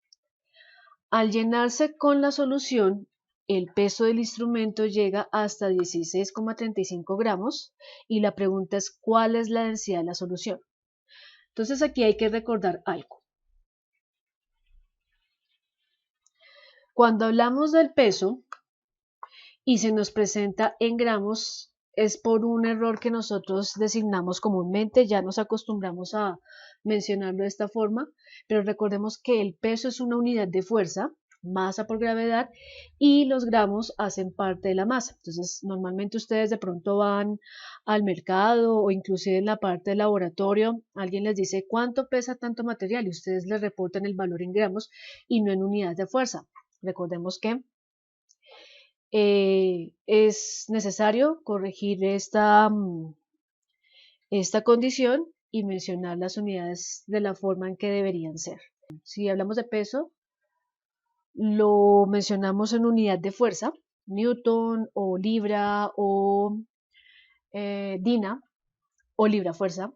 Al llenarse con la solución, el peso del instrumento llega hasta 16,35 gramos y la pregunta es ¿cuál es la densidad de la solución? Entonces aquí hay que recordar algo. Cuando hablamos del peso y se nos presenta en gramos, es por un error que nosotros designamos comúnmente, ya nos acostumbramos a mencionarlo de esta forma, pero recordemos que el peso es una unidad de fuerza, masa por gravedad, y los gramos hacen parte de la masa. Entonces, normalmente ustedes de pronto van al mercado o inclusive en la parte del laboratorio, alguien les dice cuánto pesa tanto material y ustedes les reportan el valor en gramos y no en unidades de fuerza. Recordemos que es necesario corregir esta condición y mencionar las unidades de la forma en que deberían ser. Si hablamos de peso, lo mencionamos en unidad de fuerza, newton o libra o dina o libra fuerza.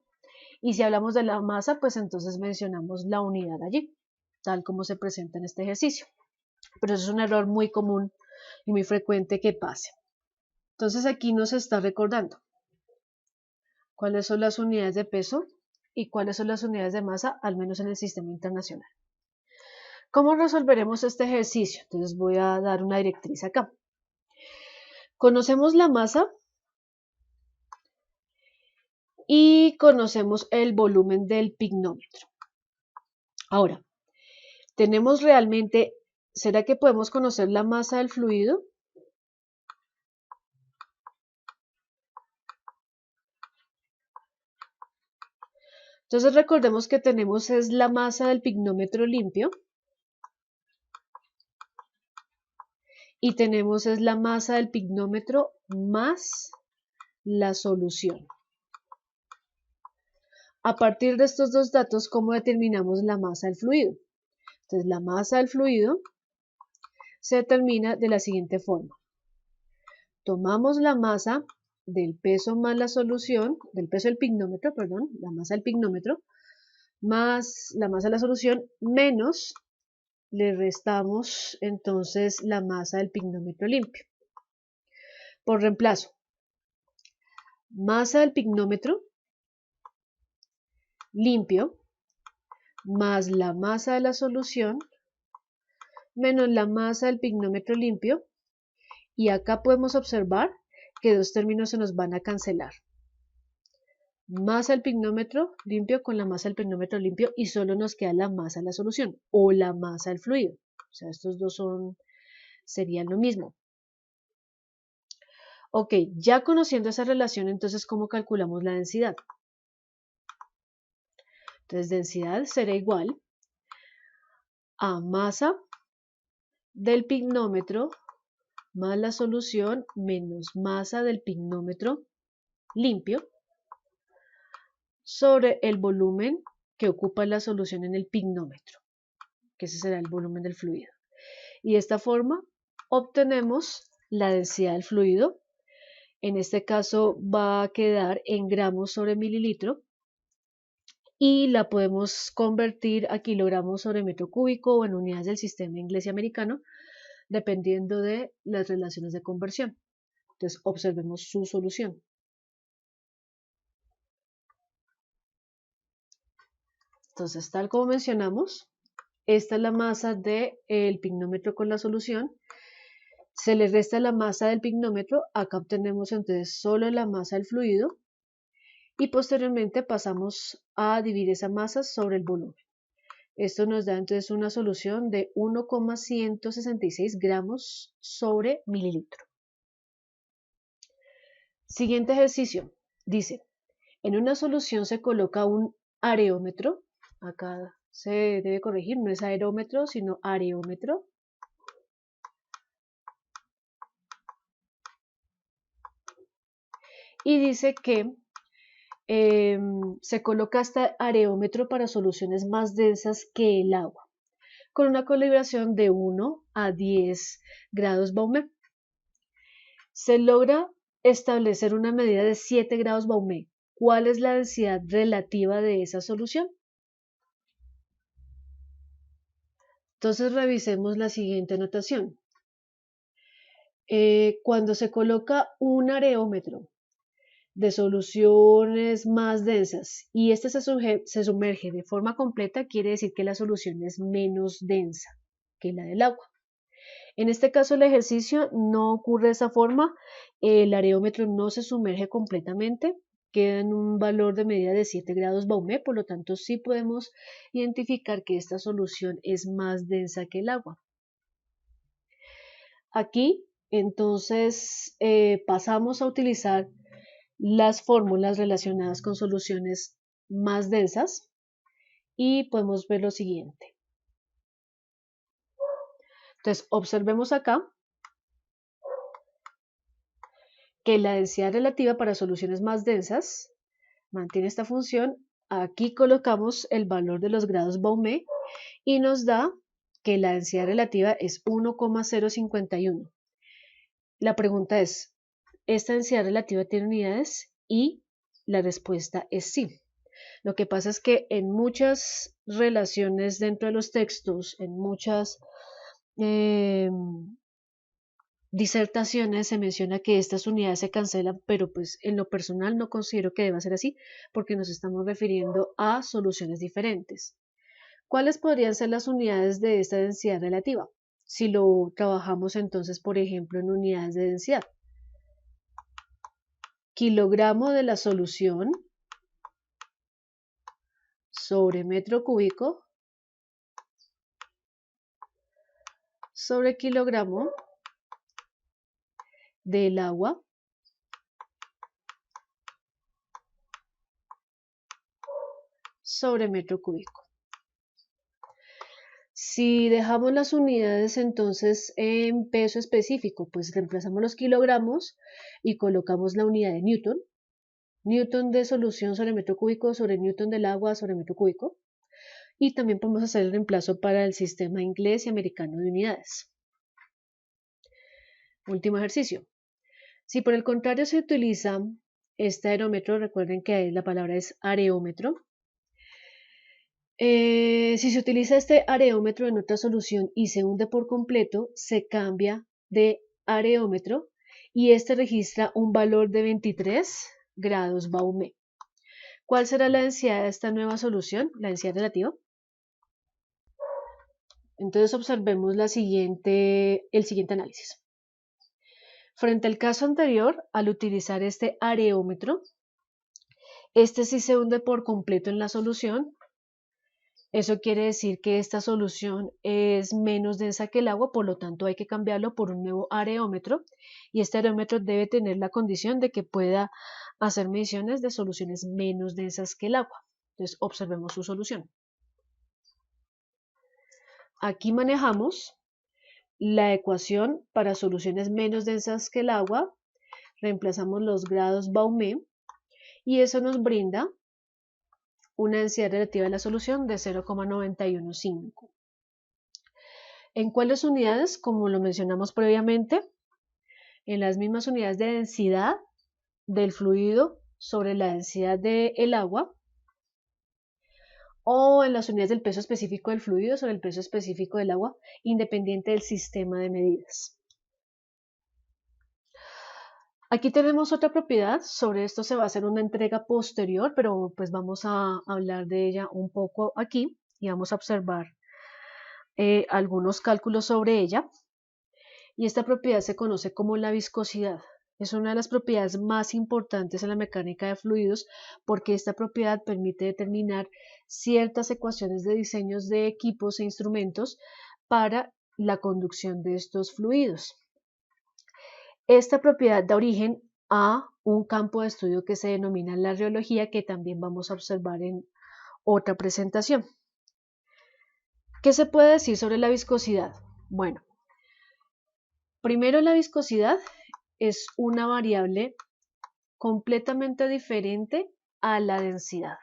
Y si hablamos de la masa, pues entonces mencionamos la unidad allí, tal como se presenta en este ejercicio. Pero eso es un error muy común y muy frecuente que pase. Entonces aquí nos está recordando cuáles son las unidades de peso y cuáles son las unidades de masa, al menos en el sistema internacional. ¿Cómo resolveremos este ejercicio? Entonces voy a dar una directriz acá. Conocemos la masa y conocemos el volumen del pignómetro. Ahora, tenemos realmente, ¿será que podemos conocer la masa del fluido? Entonces recordemos que tenemos es la masa del pignómetro limpio y tenemos es la masa del pignómetro más la solución. A partir de estos dos datos, ¿cómo determinamos la masa del fluido? Entonces la masa del fluido se determina de la siguiente forma. Tomamos la masa del peso más la solución, del peso del pignómetro, perdón, la masa del pignómetro, más la masa de la solución, menos le restamos entonces la masa del pignómetro limpio. Por reemplazo, masa del pignómetro limpio más la masa de la solución menos la masa del pignómetro limpio, y acá podemos observar que dos términos se nos van a cancelar. Masa del pignómetro limpio con la masa del pignómetro limpio, y solo nos queda la masa de la solución o la masa del fluido. O sea, estos dos serían lo mismo. Ok, ya conociendo esa relación, entonces, ¿cómo calculamos la densidad? Entonces, densidad será igual a masa del pignómetro más la solución menos masa del pignómetro limpio sobre el volumen que ocupa la solución en el pignómetro, que ese será el volumen del fluido. Y de esta forma obtenemos la densidad del fluido. En este caso va a quedar en gramos sobre mililitro, y la podemos convertir a kilogramos sobre metro cúbico o en unidades del sistema inglés y americano, dependiendo de las relaciones de conversión. Entonces, observemos su solución. Entonces, tal como mencionamos, esta es la masa del pignómetro con la solución. Se le resta la masa del pignómetro. Acá obtenemos entonces solo la masa del fluido, y posteriormente pasamos a dividir esa masa sobre el volumen. Esto nos da entonces una solución de 1,166 gramos sobre mililitro. Siguiente ejercicio. Dice, en una solución se coloca un areómetro. Acá se debe corregir, no es aerómetro, sino areómetro. Y dice que se coloca este areómetro para soluciones más densas que el agua, con una calibración de 1 a 10 grados Baumé. Se logra establecer una medida de 7 grados Baumé. ¿Cuál es la densidad relativa de esa solución? Entonces revisemos la siguiente notación. Cuando se coloca un areómetro de soluciones más densas y este se sumerge de forma completa, quiere decir que la solución es menos densa que la del agua. En este caso el ejercicio no ocurre de esa forma, el areómetro no se sumerge completamente, queda en un valor de medida de 7 grados Baumé, por lo tanto sí podemos identificar que esta solución es más densa que el agua. Aquí entonces pasamos a utilizar las fórmulas relacionadas con soluciones más densas y podemos ver lo siguiente. Entonces, observemos acá que la densidad relativa para soluciones más densas mantiene esta función. Aquí colocamos el valor de los grados Baumé y nos da que la densidad relativa es 1,051. La pregunta es, ¿esta densidad relativa tiene unidades? Y la respuesta es sí. Lo que pasa es que en muchas relaciones dentro de los textos, en muchas disertaciones se menciona que estas unidades se cancelan, pero pues en lo personal no considero que deba ser así, porque nos estamos refiriendo a soluciones diferentes. ¿Cuáles podrían ser las unidades de esta densidad relativa? Si lo trabajamos entonces, por ejemplo, en unidades de densidad. Kilogramo de la solución sobre metro cúbico sobre kilogramo del agua sobre metro cúbico. Si dejamos las unidades entonces en peso específico, pues reemplazamos los kilogramos y colocamos la unidad de Newton. Newton de solución sobre metro cúbico sobre Newton del agua sobre metro cúbico. Y también podemos hacer el reemplazo para el sistema inglés y americano de unidades. Último ejercicio. Si por el contrario se utiliza este aerómetro, recuerden que la palabra es areómetro. Si se utiliza este areómetro en otra solución y se hunde por completo, se cambia de areómetro y este registra un valor de 23 grados Baumé. ¿Cuál será la densidad de esta nueva solución? La densidad relativa. Entonces observemos el siguiente análisis. Frente al caso anterior, al utilizar este areómetro, este sí se hunde por completo en la solución. Eso quiere decir que esta solución es menos densa que el agua, por lo tanto hay que cambiarlo por un nuevo areómetro, y este areómetro debe tener la condición de que pueda hacer mediciones de soluciones menos densas que el agua. Entonces observemos su solución. Aquí manejamos la ecuación para soluciones menos densas que el agua, reemplazamos los grados Baume y eso nos brinda una densidad relativa de la solución de 0,915. ¿En cuáles unidades? Como lo mencionamos previamente, en las mismas unidades de densidad del fluido sobre la densidad del agua, o en las unidades del peso específico del fluido sobre el peso específico del agua, independiente del sistema de medidas. Aquí tenemos otra propiedad, sobre esto se va a hacer una entrega posterior, pero pues vamos a hablar de ella un poco aquí y vamos a observar algunos cálculos sobre ella. Y esta propiedad se conoce como la viscosidad. Es una de las propiedades más importantes en la mecánica de fluidos porque esta propiedad permite determinar ciertas ecuaciones de diseños de equipos e instrumentos para la conducción de estos fluidos. Esta propiedad da origen a un campo de estudio que se denomina la rheología, que también vamos a observar en otra presentación. ¿Qué se puede decir sobre la viscosidad? Bueno, primero, la viscosidad es una variable completamente diferente a la densidad.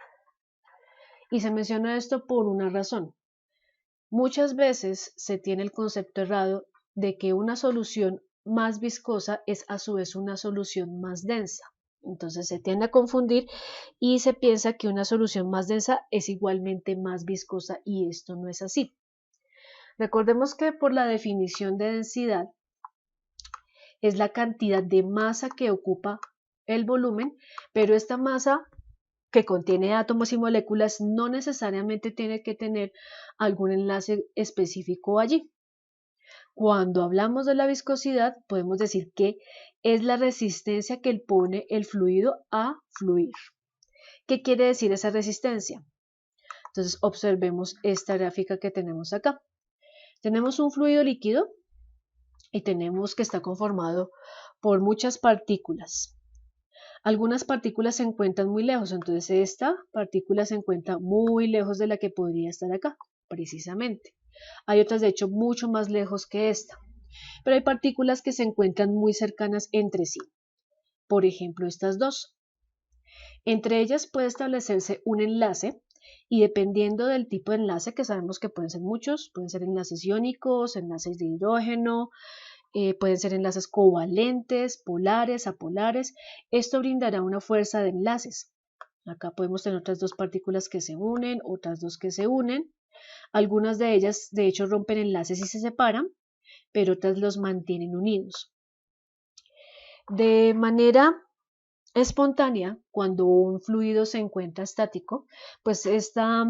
Y se menciona esto por una razón. Muchas veces se tiene el concepto errado de que una solución más viscosa es a su vez una solución más densa. Entonces se tiende a confundir y se piensa que una solución más densa es igualmente más viscosa y esto no es así. Recordemos que por la definición de densidad es la cantidad de masa que ocupa el volumen, pero esta masa que contiene átomos y moléculas no necesariamente tiene que tener algún enlace específico allí. Cuando hablamos de la viscosidad, podemos decir que es la resistencia que pone el fluido a fluir. ¿Qué quiere decir esa resistencia? Entonces observemos esta gráfica que tenemos acá. Tenemos un fluido líquido y tenemos que está conformado por muchas partículas. Algunas partículas se encuentran muy lejos, entonces esta partícula se encuentra muy lejos de la que podría estar acá, precisamente. Hay otras, de hecho, mucho más lejos que esta, pero hay partículas que se encuentran muy cercanas entre sí. Por ejemplo, estas dos. Entre ellas puede establecerse un enlace y dependiendo del tipo de enlace, que sabemos que pueden ser muchos, pueden ser enlaces iónicos, enlaces de hidrógeno, pueden ser enlaces covalentes, polares, apolares. Esto brindará una fuerza de enlaces. Acá podemos tener otras dos partículas que se unen, otras dos que se unen. Algunas de ellas, de hecho, rompen enlaces y se separan, pero otras los mantienen unidos. De manera espontánea, cuando un fluido se encuentra estático, pues esta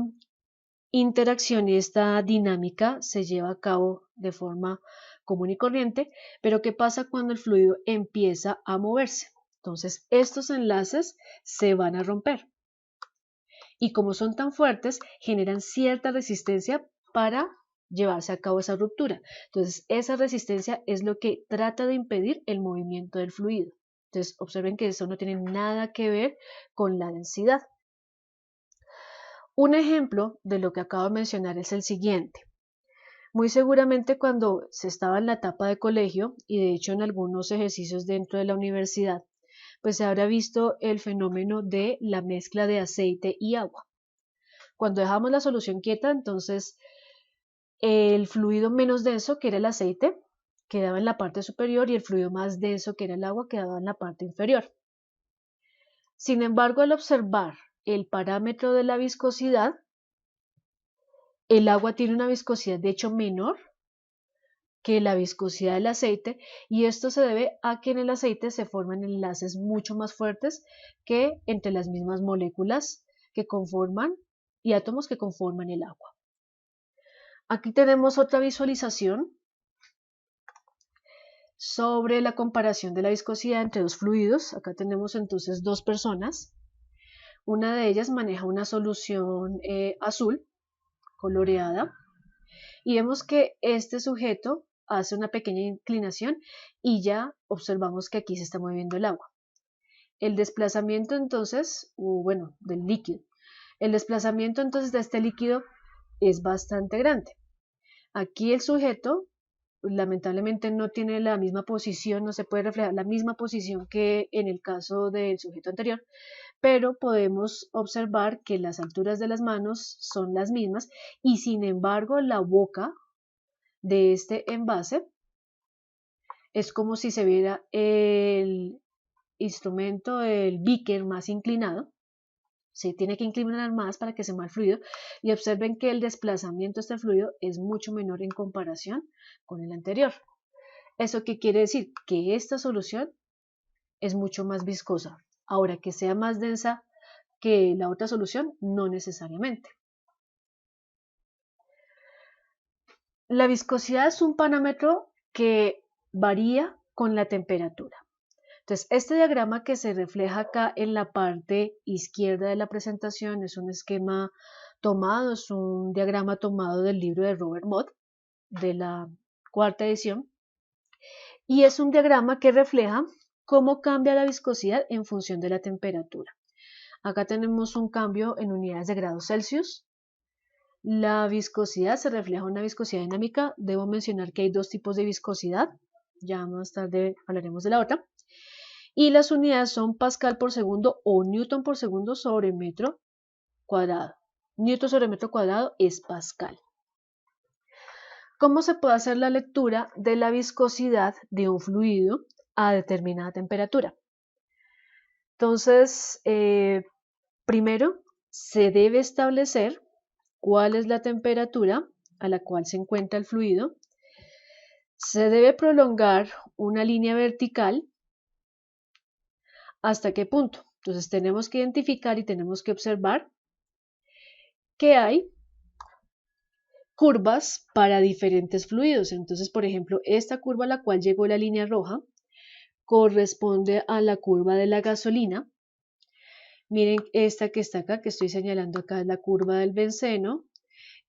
interacción y esta dinámica se lleva a cabo de forma común y corriente, pero ¿qué pasa cuando el fluido empieza a moverse? Entonces estos enlaces se van a romper y como son tan fuertes generan cierta resistencia para llevarse a cabo esa ruptura. Entonces esa resistencia es lo que trata de impedir el movimiento del fluido. Entonces observen que eso no tiene nada que ver con la densidad. Un ejemplo de lo que acabo de mencionar es el siguiente. Muy seguramente cuando se estaba en la etapa de colegio y de hecho en algunos ejercicios dentro de la universidad, pues se habrá visto el fenómeno de la mezcla de aceite y agua. Cuando dejamos la solución quieta, entonces el fluido menos denso, que era el aceite, quedaba en la parte superior y el fluido más denso, que era el agua, quedaba en la parte inferior. Sin embargo, al observar el parámetro de la viscosidad, el agua tiene una viscosidad de hecho menor que la viscosidad del aceite y esto se debe a que en el aceite se forman enlaces mucho más fuertes que entre las mismas moléculas que conforman y átomos que conforman el agua. Aquí tenemos otra visualización sobre la comparación de la viscosidad entre dos fluidos. Acá tenemos entonces dos personas. Una de ellas maneja una solución azul, coloreada, y vemos que este sujeto hace una pequeña inclinación y ya observamos que aquí se está moviendo el agua. El desplazamiento entonces, bueno, del líquido. El desplazamiento entonces de este líquido es bastante grande. Aquí el sujeto lamentablemente no tiene la misma posición, no se puede reflejar la misma posición que en el caso del sujeto anterior, pero podemos observar que las alturas de las manos son las mismas y sin embargo la boca de este envase es como si se viera el instrumento, el beaker más inclinado. Se tiene que inclinar más para que se mueva el fluido y observen que el desplazamiento de este fluido es mucho menor en comparación con el anterior. ¿Eso qué quiere decir? Que esta solución es mucho más viscosa. Ahora, que sea más densa que la otra solución, no necesariamente. La viscosidad es un parámetro que varía con la temperatura. Entonces, este diagrama que se refleja acá en la parte izquierda de la presentación es un esquema tomado, es un diagrama tomado del libro de Robert Mott, de la cuarta edición, y es un diagrama que refleja cómo cambia la viscosidad en función de la temperatura. Acá tenemos un cambio en unidades de grados Celsius. La viscosidad se refleja en una viscosidad dinámica. Debo mencionar que hay dos tipos de viscosidad, ya más tarde hablaremos de la otra. Y las unidades son pascal por segundo o newton por segundo sobre metro cuadrado. Newton sobre metro cuadrado es pascal. ¿Cómo se puede hacer la lectura de la viscosidad de un fluido a determinada temperatura? Entonces, primero se debe establecer cuál es la temperatura a la cual se encuentra el fluido. Se debe prolongar una línea vertical. ¿Hasta qué punto? Entonces tenemos que identificar y tenemos que observar que hay curvas para diferentes fluidos. Entonces, por ejemplo, esta curva a la cual llegó la línea roja corresponde a la curva de la gasolina. Miren, esta que está acá, que estoy señalando acá, es la curva del benceno.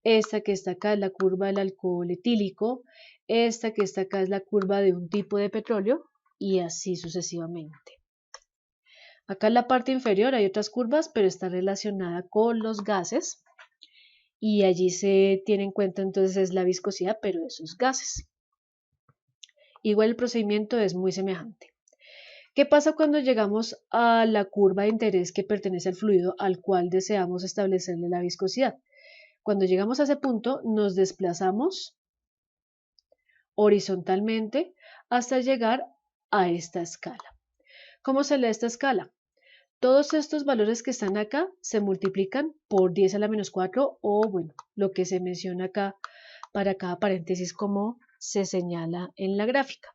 Esta que está acá es la curva del alcohol etílico. Esta que está acá es la curva de un tipo de petróleo y así sucesivamente. Acá en la parte inferior hay otras curvas, pero está relacionada con los gases. Y allí se tiene en cuenta entonces la viscosidad, pero de esos gases. Igual el procedimiento es muy semejante. ¿Qué pasa cuando llegamos a la curva de interés que pertenece al fluido al cual deseamos establecerle la viscosidad? Cuando llegamos a ese punto nos desplazamos horizontalmente hasta llegar a esta escala. ¿Cómo se lee esta escala? Todos estos valores que están acá se multiplican por 10 a la menos 4 o bueno, lo que se menciona acá para cada paréntesis como se señala en la gráfica.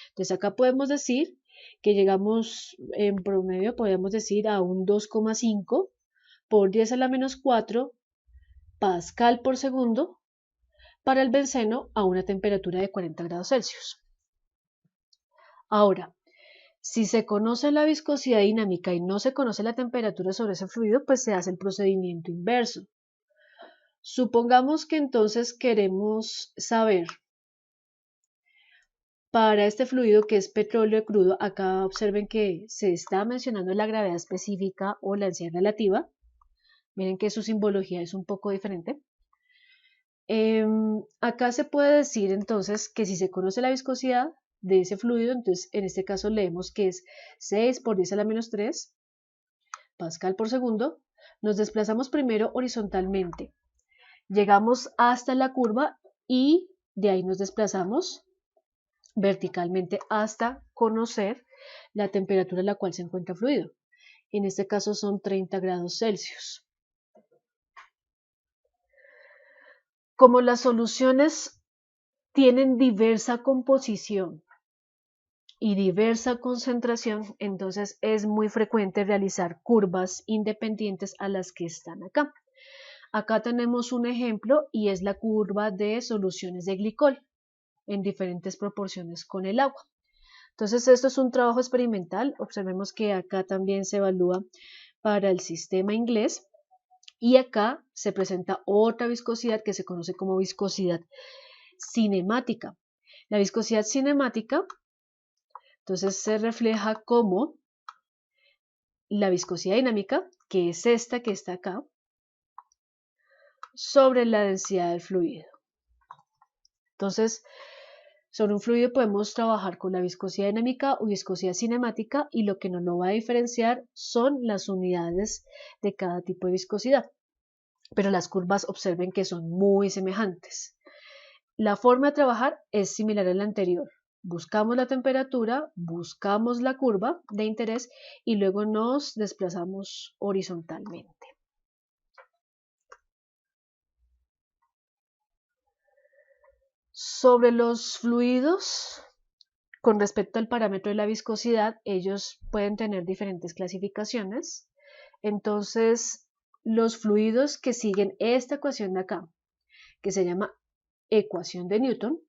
Entonces acá podemos decir que llegamos en promedio, podemos decir a un 2,5 por 10 a la menos 4 pascal por segundo para el benceno a una temperatura de 40 grados Celsius. Ahora, si se conoce la viscosidad dinámica y no se conoce la temperatura sobre ese fluido, pues se hace el procedimiento inverso. Supongamos que entonces queremos saber para este fluido que es petróleo crudo, acá observen que se está mencionando la gravedad específica o la densidad relativa. Miren que su simbología es un poco diferente. Acá se puede decir entonces que si se conoce la viscosidad de ese fluido, entonces en este caso leemos que es 6 por 10 a la menos 3 pascal por segundo. Nos desplazamos primero horizontalmente, llegamos hasta la curva y de ahí nos desplazamos verticalmente hasta conocer la temperatura a la cual se encuentra el fluido. En este caso son 30 grados Celsius. Como las soluciones tienen diversa composición y diversa concentración, entonces es muy frecuente realizar curvas independientes a las que están acá. Acá tenemos un ejemplo y es la curva de soluciones de glicol en diferentes proporciones con el agua. Entonces esto es un trabajo experimental. Observemos que acá también se evalúa para el sistema inglés y acá se presenta otra viscosidad que se conoce como viscosidad cinemática. La viscosidad cinemática entonces se refleja como la viscosidad dinámica, que es esta que está acá, sobre la densidad del fluido. Entonces, sobre un fluido podemos trabajar con la viscosidad dinámica o viscosidad cinemática y lo que nos lo va a diferenciar son las unidades de cada tipo de viscosidad. Pero las curvas observen que son muy semejantes. La forma de trabajar es similar a la anterior. Buscamos la temperatura, buscamos la curva de interés y luego nos desplazamos horizontalmente. Sobre los fluidos, con respecto al parámetro de la viscosidad, ellos pueden tener diferentes clasificaciones. Entonces, los fluidos que siguen esta ecuación de acá, que se llama ecuación de Newton,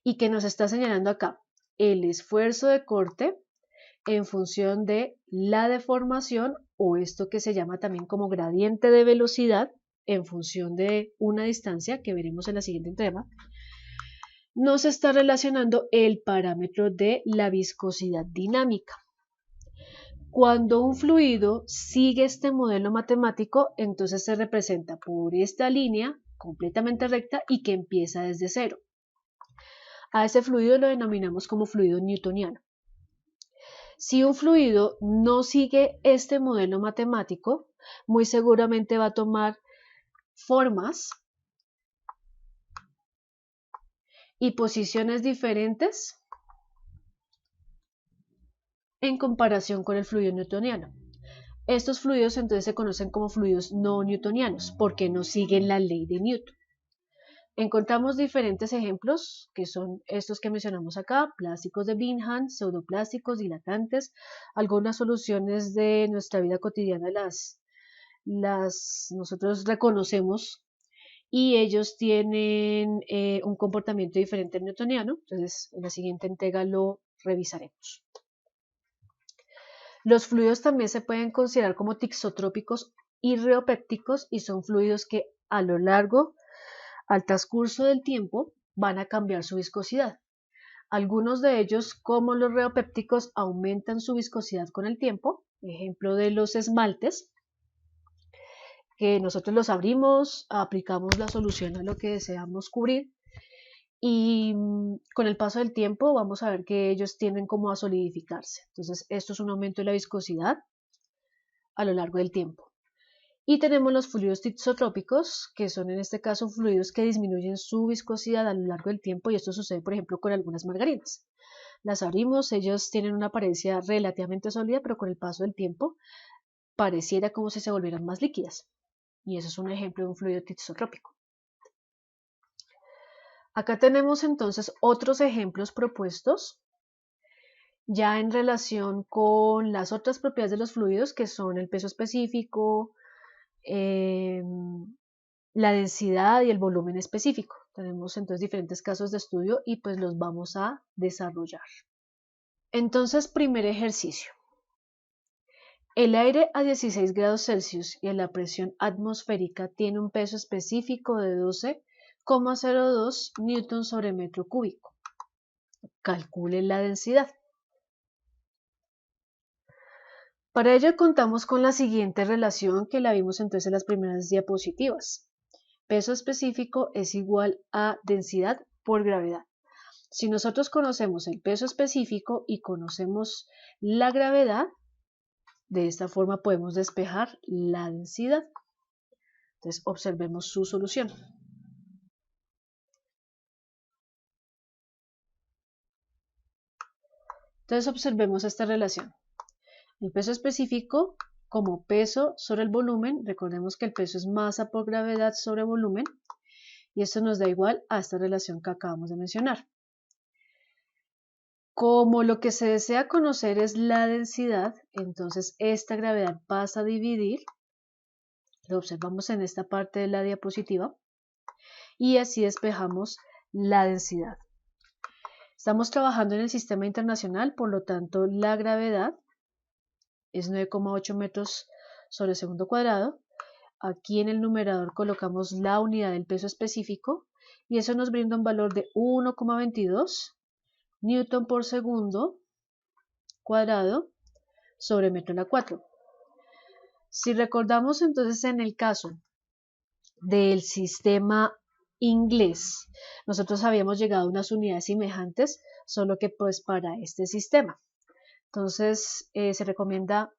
y que nos está señalando acá el esfuerzo de corte en función de la deformación o esto que se llama también como gradiente de velocidad en función de una distancia que veremos en la siguiente entrega, nos está relacionando el parámetro de la viscosidad dinámica. Cuando un fluido sigue este modelo matemático, entonces se representa por esta línea completamente recta y que empieza desde cero. A ese fluido lo denominamos como fluido newtoniano. Si un fluido no sigue este modelo matemático, muy seguramente va a tomar formas y posiciones diferentes en comparación con el fluido newtoniano. Estos fluidos entonces se conocen como fluidos no newtonianos porque no siguen la ley de Newton. Encontramos diferentes ejemplos que son estos que mencionamos acá, plásticos de Bingham, pseudoplásticos, dilatantes, algunas soluciones de nuestra vida cotidiana nosotros reconocemos y ellos tienen un comportamiento diferente al newtoniano, entonces en la siguiente entrega lo revisaremos. Los fluidos también se pueden considerar como tixotrópicos y reopépticos y son fluidos que a lo largo al transcurso del tiempo van a cambiar su viscosidad. Algunos de ellos, como los reopépticos, aumentan su viscosidad con el tiempo. Ejemplo de los esmaltes, que nosotros los abrimos, aplicamos la solución a lo que deseamos cubrir y con el paso del tiempo vamos a ver que ellos tienden como a solidificarse. Entonces, esto es un aumento de la viscosidad a lo largo del tiempo. Y tenemos los fluidos tixotrópicos, que son en este caso fluidos que disminuyen su viscosidad a lo largo del tiempo y esto sucede por ejemplo con algunas margarinas. Las abrimos, ellos tienen una apariencia relativamente sólida, pero con el paso del tiempo pareciera como si se volvieran más líquidas. Y eso es un ejemplo de un fluido tixotrópico. Acá tenemos entonces otros ejemplos propuestos ya en relación con las otras propiedades de los fluidos que son el peso específico, la densidad y el volumen específico. Tenemos entonces diferentes casos de estudio y pues los vamos a desarrollar. Entonces, primer ejercicio. El aire a 16 grados Celsius y a la presión atmosférica tiene un peso específico de 12,02 newton sobre metro cúbico. Calcule la densidad. Para ello contamos con la siguiente relación que la vimos entonces en las primeras diapositivas. Peso específico es igual a densidad por gravedad. Si nosotros conocemos el peso específico y conocemos la gravedad, de esta forma podemos despejar la densidad. Entonces observemos su solución. Entonces observemos esta relación. El peso específico como peso sobre el volumen, recordemos que el peso es masa por gravedad sobre volumen, y esto nos da igual a esta relación que acabamos de mencionar. Como lo que se desea conocer es la densidad, entonces esta gravedad pasa a dividir Lo observamos en esta parte de la diapositiva y así despejamos la densidad. Estamos trabajando en el sistema internacional, por lo tanto la gravedad es 9,8 metros sobre segundo cuadrado. Aquí en el numerador colocamos la unidad del peso específico y eso nos brinda un valor de 1,22 newton por segundo cuadrado sobre metro a la 4. Si recordamos entonces en el caso del sistema inglés, nosotros habíamos llegado a unas unidades semejantes, solo que pues para este sistema. Entonces se recomienda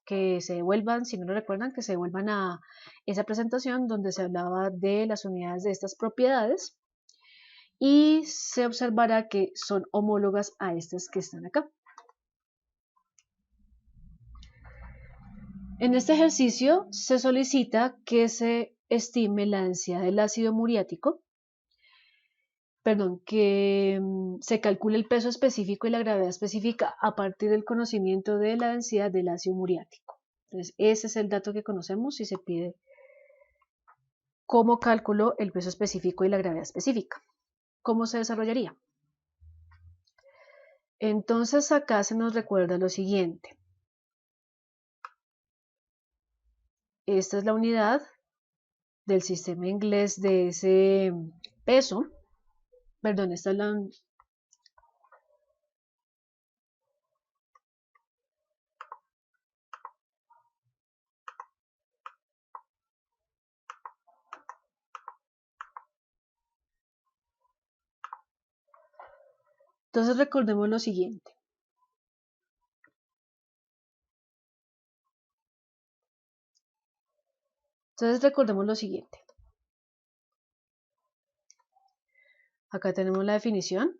que se devuelvan, si no lo recuerdan, que se devuelvan a esa presentación donde se hablaba de las unidades de estas propiedades y se observará que son homólogas a estas que están acá. En este ejercicio se solicita que se estime la densidad del ácido muriático, que se calcule el peso específico y la gravedad específica a partir del conocimiento de la densidad del ácido muriático. Entonces, ese es el dato que conocemos y se pide como cálculo el peso específico y la gravedad específica. ¿Cómo se desarrollaría? Entonces, acá se nos recuerda lo siguiente. Esta es la unidad del sistema inglés de ese peso. Perdón, esta es la... Entonces recordemos lo siguiente. Acá tenemos la definición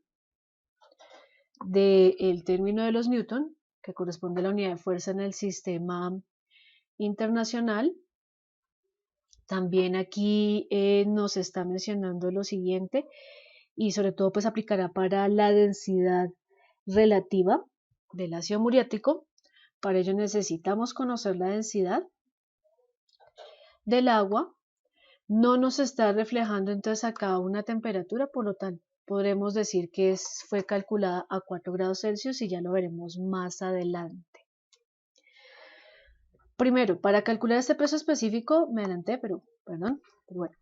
del término de los newton, que corresponde a la unidad de fuerza en el sistema internacional. También aquí nos está mencionando lo siguiente y sobre todo pues aplicará para la densidad relativa del ácido muriático. Para ello necesitamos conocer la densidad del agua. No nos está reflejando entonces acá una temperatura, por lo tanto podremos decir que fue calculada a 4 grados Celsius y ya lo veremos más adelante. Primero, para calcular este peso específico, me adelanté, pero bueno,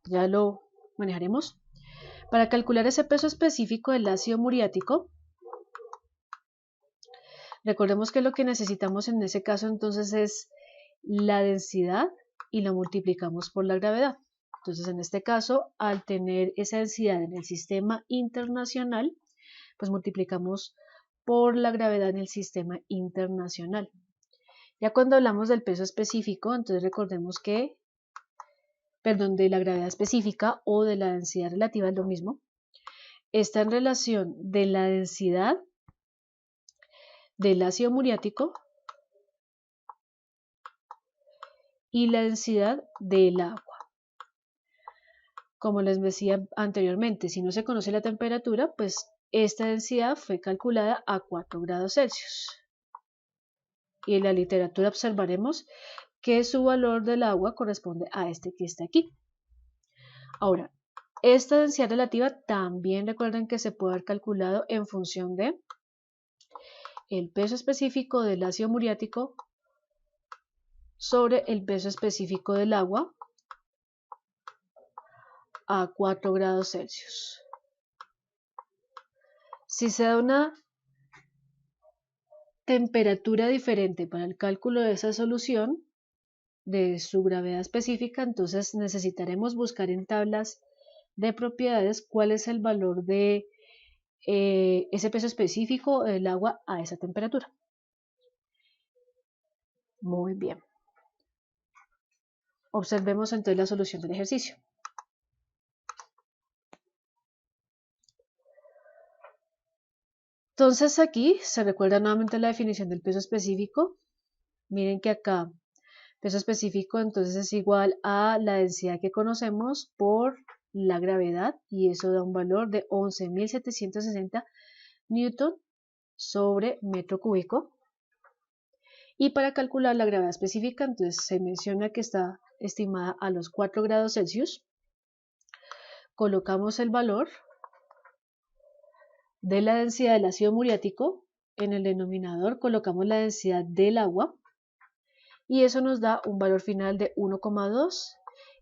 ya lo manejaremos. Para calcular ese peso específico del ácido muriático, recordemos que lo que necesitamos en ese caso entonces es la densidad y la multiplicamos por la gravedad. Entonces, en este caso, al tener esa densidad en el sistema internacional, pues multiplicamos por la gravedad en el sistema internacional. Ya cuando hablamos del peso específico, entonces recordemos que, de la gravedad específica o de la densidad relativa es lo mismo, está en relación de la densidad del ácido muriático y la densidad del agua. Como les decía anteriormente, si no se conoce la temperatura, pues esta densidad fue calculada a 4 grados Celsius. Y en la literatura observaremos que su valor del agua corresponde a este que está aquí. Ahora, esta densidad relativa también recuerden que se puede haber calculado en función de el peso específico del ácido muriático sobre el peso específico del agua a 4 grados Celsius. Si se da una temperatura diferente para el cálculo de esa solución, de su gravedad específica, entonces necesitaremos buscar en tablas de propiedades cuál es el valor de ese peso específico del agua a esa temperatura. Muy bien. Observemos entonces la solución del ejercicio. Entonces aquí se recuerda nuevamente la definición del peso específico. Miren que acá peso específico entonces es igual a la densidad que conocemos por la gravedad y eso da un valor de 11.760 newton sobre metro cúbico. Y para calcular la gravedad específica, entonces se menciona que está estimada a los 4 grados Celsius. Colocamos el valor de la densidad del ácido muriático. En el denominador colocamos la densidad del agua y eso nos da un valor final de 1,2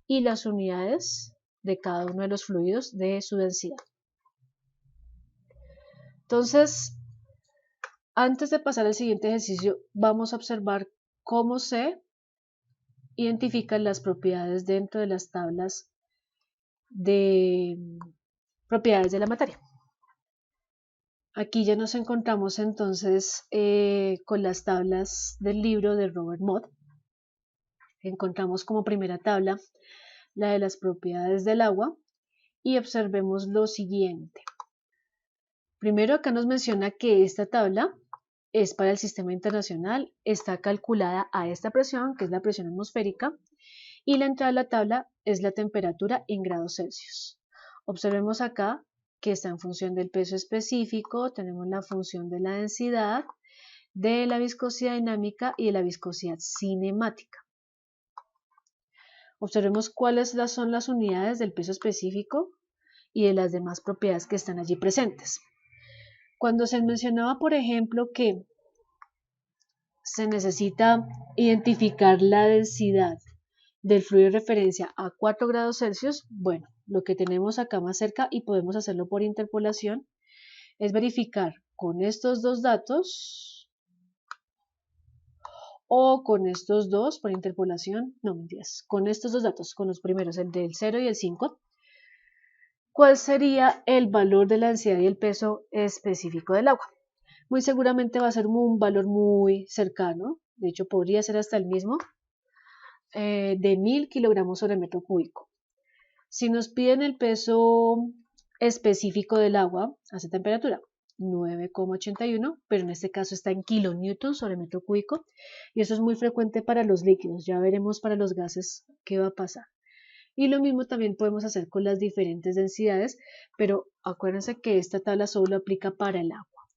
y las unidades de cada uno de los fluidos de su densidad. Entonces, antes de pasar al siguiente ejercicio, vamos a observar cómo se identifican las propiedades dentro de las tablas de propiedades de la materia. Aquí ya nos encontramos entonces con las tablas del libro de Robert Mott. Encontramos como primera tabla la de las propiedades del agua y observemos lo siguiente. Primero acá nos menciona que esta tabla es para el sistema internacional, está calculada a esta presión, que es la presión atmosférica, y la entrada de la tabla es la temperatura en grados Celsius. Observemos acá que está en función del peso específico, tenemos la función de la densidad, de la viscosidad dinámica y de la viscosidad cinemática. Observemos cuáles son las unidades del peso específico y de las demás propiedades que están allí presentes. Cuando se mencionaba, por ejemplo, que se necesita identificar la densidad del fluido de referencia a 4 grados Celsius, bueno, lo que tenemos acá más cerca y podemos hacerlo por interpolación es verificar con estos dos datos o con estos dos por interpolación, no mentiras, con estos dos datos, con los primeros, el del 0 y el 5, ¿cuál sería el valor de la densidad y el peso específico del agua? Muy seguramente va a ser un valor muy cercano, de hecho podría ser hasta el mismo, de 1000 kilogramos sobre metro cúbico. Si nos piden el peso específico del agua a esa temperatura, 9,81, pero en este caso está en kilonewton sobre metro cúbico, y eso es muy frecuente para los líquidos, ya veremos para los gases qué va a pasar. Y lo mismo también podemos hacer con las diferentes densidades, pero acuérdense que esta tabla solo aplica para el agua.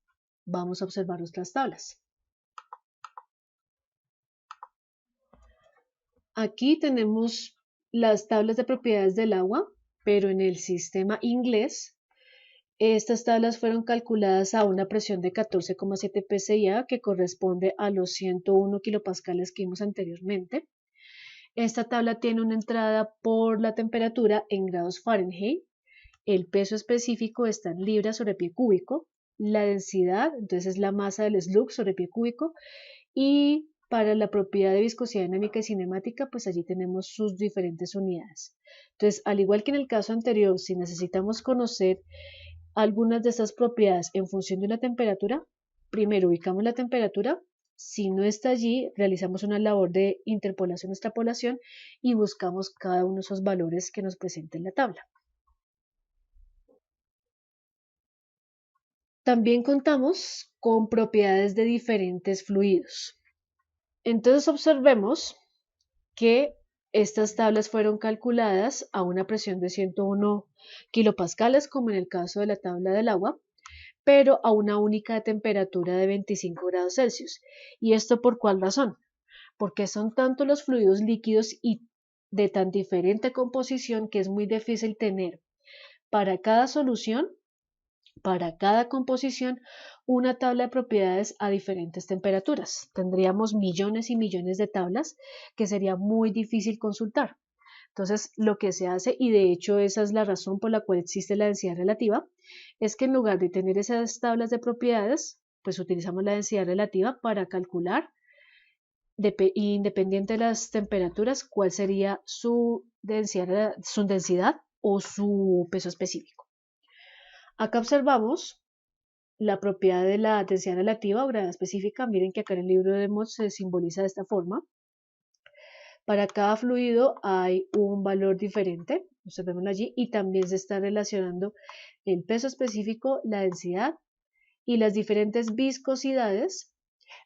Vamos a observar nuestras tablas. Aquí tenemos las tablas de propiedades del agua, pero en el sistema inglés. Estas tablas fueron calculadas a una presión de 14,7 pSI, que corresponde a los 101 kilopascales que vimos anteriormente. Esta tabla tiene una entrada por la temperatura en grados Fahrenheit. El peso específico está en libras sobre pie cúbico. La densidad, entonces es la masa del slug sobre pie cúbico. Y para la propiedad de viscosidad dinámica y cinemática, pues allí tenemos sus diferentes unidades. Entonces, al igual que en el caso anterior, si necesitamos conocer algunas de estas propiedades en función de una temperatura, primero ubicamos la temperatura, si no está allí, realizamos una labor de interpolación o extrapolación y buscamos cada uno de esos valores que nos presenta en la tabla. También contamos con propiedades de diferentes fluidos. Entonces observemos que estas tablas fueron calculadas a una presión de 101 kilopascales, como en el caso de la tabla del agua, pero a una única temperatura de 25 grados Celsius. ¿Y esto por cuál razón? Porque son tanto los fluidos líquidos y de tan diferente composición que es muy difícil tener para cada solución, para cada composición, una tabla de propiedades a diferentes temperaturas. Tendríamos millones y millones de tablas que sería muy difícil consultar. Entonces, lo que se hace, y de hecho esa es la razón por la cual existe la densidad relativa, es que en lugar de tener esas tablas de propiedades, pues utilizamos la densidad relativa para calcular, independiente de las temperaturas, cuál sería su densidad o su peso específico. Acá observamos la propiedad de la densidad relativa o gravedad específica. Miren que acá en el libro de Mott se simboliza de esta forma. Para cada fluido hay un valor diferente, observémoslo allí, y también se está relacionando el peso específico, la densidad y las diferentes viscosidades,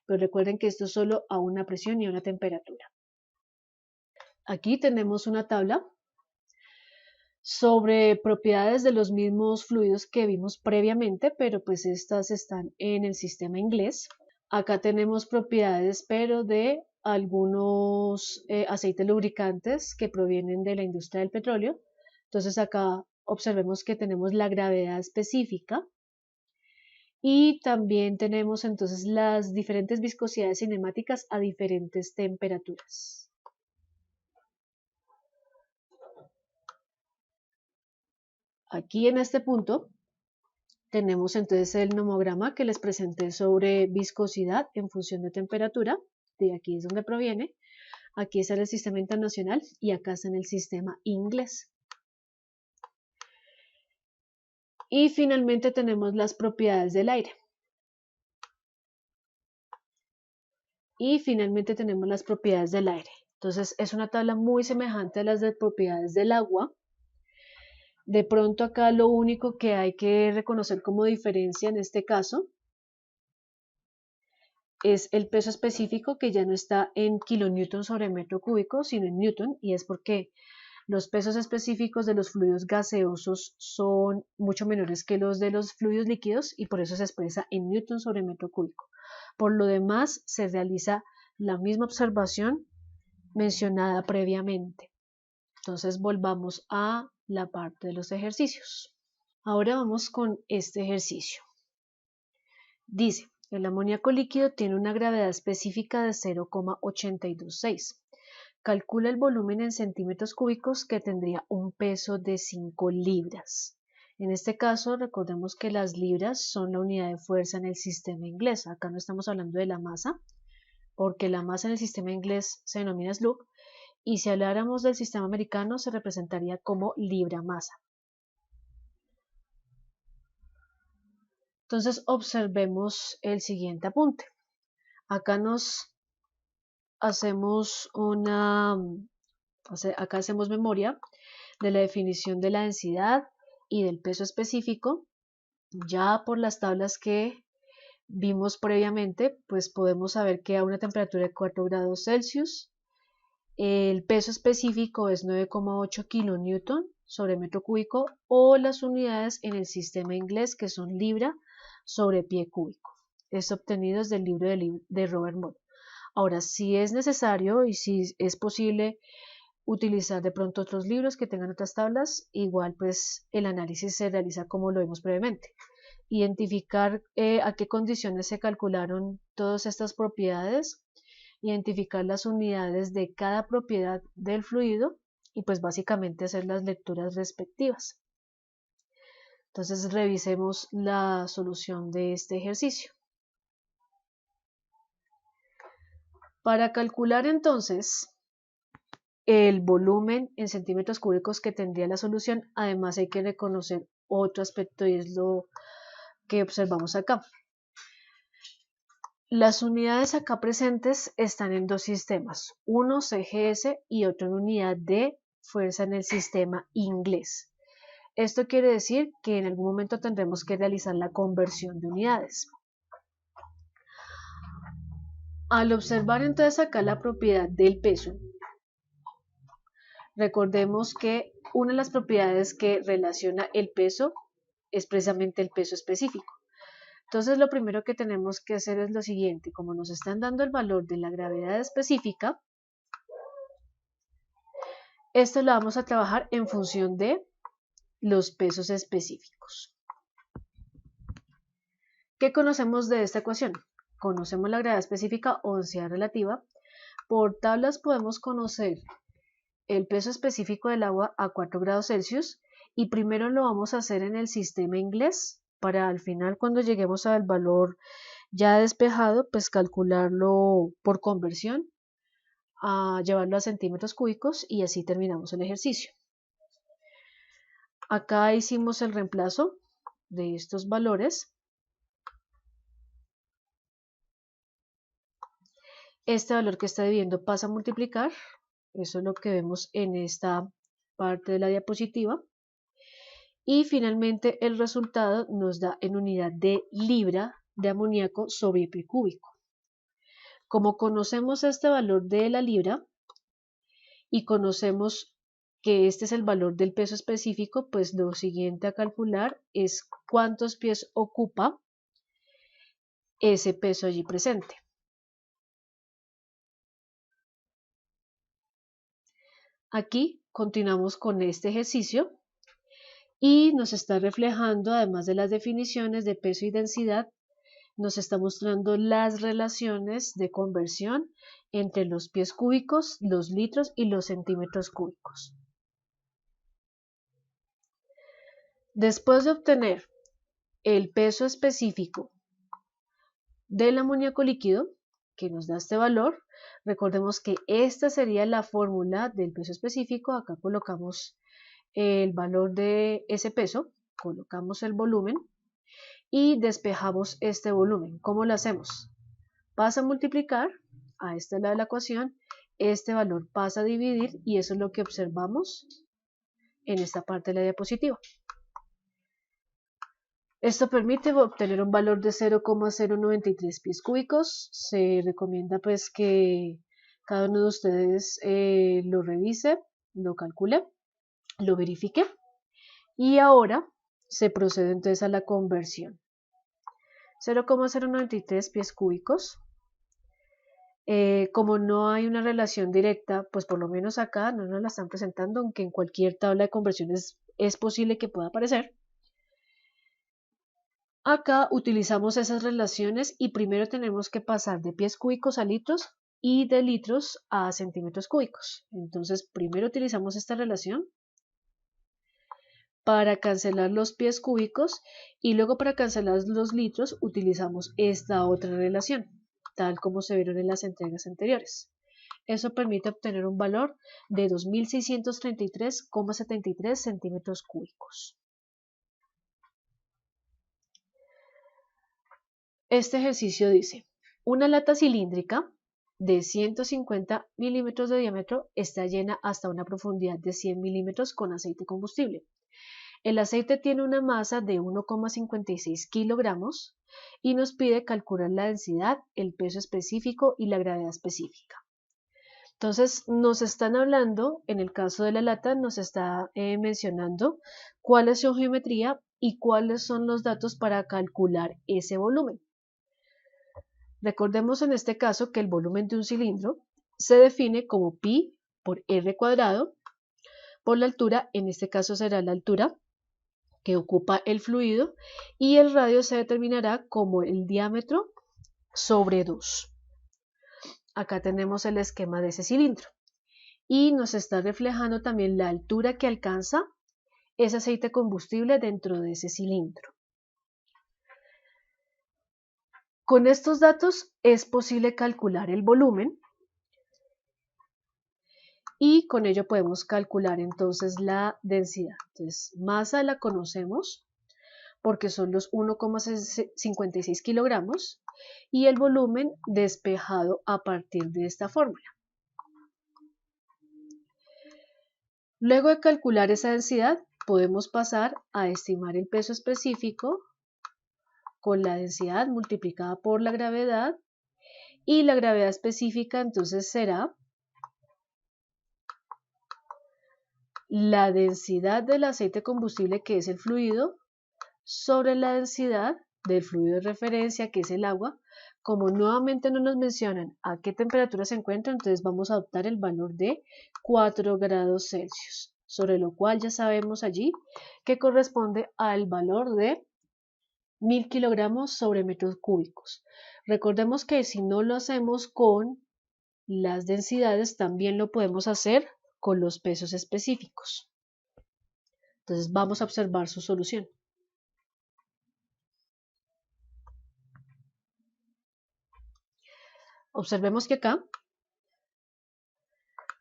pero recuerden que esto es solo a una presión y a una temperatura. Aquí tenemos una tabla sobre propiedades de los mismos fluidos que vimos previamente, pero pues estas están en el sistema inglés. Acá tenemos propiedades, pero de algunos aceites lubricantes que provienen de la industria del petróleo. Entonces acá observemos que tenemos la gravedad específica y también tenemos entonces las diferentes viscosidades cinemáticas a diferentes temperaturas. Aquí en este punto tenemos entonces el nomograma que les presenté sobre viscosidad en función de temperatura. De aquí es donde proviene. Aquí está en el sistema internacional y acá está en el sistema inglés. Y finalmente tenemos las propiedades del aire. Y finalmente tenemos las propiedades del aire. Entonces es una tabla muy semejante a las de propiedades del agua. De pronto acá lo único que hay que reconocer como diferencia en este caso es el peso específico, que ya no está en kilonewton sobre metro cúbico, sino en newton, y es porque los pesos específicos de los fluidos gaseosos son mucho menores que los de los fluidos líquidos y por eso se expresa en newton sobre metro cúbico. Por lo demás, se realiza la misma observación mencionada previamente. Entonces volvamos a la parte de los ejercicios. Ahora vamos con este ejercicio. Dice, el amoníaco líquido tiene una gravedad específica de 0,826. Calcula el volumen en centímetros cúbicos que tendría un peso de 5 libras. En este caso, recordemos que las libras son la unidad de fuerza en el sistema inglés. Acá no estamos hablando de la masa, porque la masa en el sistema inglés se denomina Slug, y si habláramos del sistema americano se representaría como libra masa. Entonces observemos el siguiente apunte. Acá hacemos memoria de la definición de la densidad y del peso específico. Ya por las tablas que vimos previamente, pues podemos saber que a una temperatura de 4 grados Celsius, el peso específico es 9,8 kilonewton sobre metro cúbico, o las unidades en el sistema inglés, que son libra sobre pie cúbico. Es obtenido desde el libro de Robert Moll. Ahora, si es necesario y si es posible utilizar de pronto otros libros que tengan otras tablas, igual pues el análisis se realiza como lo vimos previamente. Identificar a qué condiciones se calcularon todas estas propiedades, identificar las unidades de cada propiedad del fluido y pues básicamente hacer las lecturas respectivas. Entonces revisemos la solución de este ejercicio. Para calcular entonces el volumen en centímetros cúbicos que tendría la solución, además hay que reconocer otro aspecto y es lo que observamos acá. Las unidades acá presentes están en dos sistemas, uno CGS y otro en unidad de fuerza en el sistema inglés. Esto quiere decir que en algún momento tendremos que realizar la conversión de unidades. Al observar entonces acá la propiedad del peso, recordemos que una de las propiedades que relaciona el peso es precisamente el peso específico. Entonces lo primero que tenemos que hacer es lo siguiente: como nos están dando el valor de la gravedad específica, esto lo vamos a trabajar en función de los pesos específicos. ¿Qué conocemos de esta ecuación? Conocemos la gravedad específica o densidad relativa. Por tablas podemos conocer el peso específico del agua a 4 grados Celsius y primero lo vamos a hacer en el sistema inglés para al final, cuando lleguemos al valor ya despejado, pues calcularlo por conversión, a llevarlo a centímetros cúbicos y así terminamos el ejercicio. Acá hicimos el reemplazo de estos valores. Este valor que está dividiendo pasa a multiplicar. Eso es lo que vemos en esta parte de la diapositiva. Y finalmente el resultado nos da en unidad de libra de amoníaco sobre pie cúbico. Como conocemos este valor de la libra y conocemos que este es el valor del peso específico, pues lo siguiente a calcular es cuántos pies ocupa ese peso allí presente. Aquí continuamos con este ejercicio y nos está reflejando, además de las definiciones de peso y densidad, nos está mostrando las relaciones de conversión entre los pies cúbicos, los litros y los centímetros cúbicos. Después de obtener el peso específico del amoníaco líquido, que nos da este valor, recordemos que esta sería la fórmula del peso específico. Acá colocamos el valor de ese peso, colocamos el volumen y despejamos este volumen. ¿Cómo lo hacemos? Pasa a multiplicar a este lado de la ecuación, este valor pasa a dividir y eso es lo que observamos en esta parte de la diapositiva. Esto permite obtener un valor de 0,093 pies cúbicos. Se recomienda pues que cada uno de ustedes lo revise, lo calcule, lo verifique y ahora se procede entonces a la conversión. 0,093 pies cúbicos. Como no hay una relación directa, pues por lo menos acá no nos la están presentando, aunque en cualquier tabla de conversiones es posible que pueda aparecer. Acá utilizamos esas relaciones y primero tenemos que pasar de pies cúbicos a litros y de litros a centímetros cúbicos. Entonces primero utilizamos esta relación para cancelar los pies cúbicos y luego para cancelar los litros utilizamos esta otra relación, tal como se vieron en las entregas anteriores. Eso permite obtener un valor de 2.633,73 centímetros cúbicos. Este ejercicio dice, una lata cilíndrica de 150 milímetros de diámetro está llena hasta una profundidad de 100 milímetros con aceite combustible. El aceite tiene una masa de 1,56 kilogramos y nos pide calcular la densidad, el peso específico y la gravedad específica. Entonces nos están hablando, en el caso de la lata, nos está mencionando cuál es su geometría y cuáles son los datos para calcular ese volumen. Recordemos en este caso que el volumen de un cilindro se define como pi por r cuadrado por la altura, en este caso será la altura que ocupa el fluido, y el radio se determinará como el diámetro sobre 2. Acá tenemos el esquema de ese cilindro y nos está reflejando también la altura que alcanza ese aceite combustible dentro de ese cilindro. Con estos datos es posible calcular el volumen y con ello podemos calcular entonces la densidad. Entonces, masa la conocemos porque son los 1,56 kilogramos y el volumen despejado a partir de esta fórmula. Luego de calcular esa densidad, podemos pasar a estimar el peso específico con la densidad multiplicada por la gravedad, y la gravedad específica entonces será la densidad del aceite combustible, que es el fluido, sobre la densidad del fluido de referencia, que es el agua. Como nuevamente no nos mencionan a qué temperatura se encuentra, entonces vamos a adoptar el valor de 4 grados Celsius, sobre lo cual ya sabemos allí que corresponde al valor de 1000 kilogramos sobre metros cúbicos. Recordemos que si no lo hacemos con las densidades, también lo podemos hacer con los pesos específicos. Entonces vamos a observar su solución. Observemos que acá,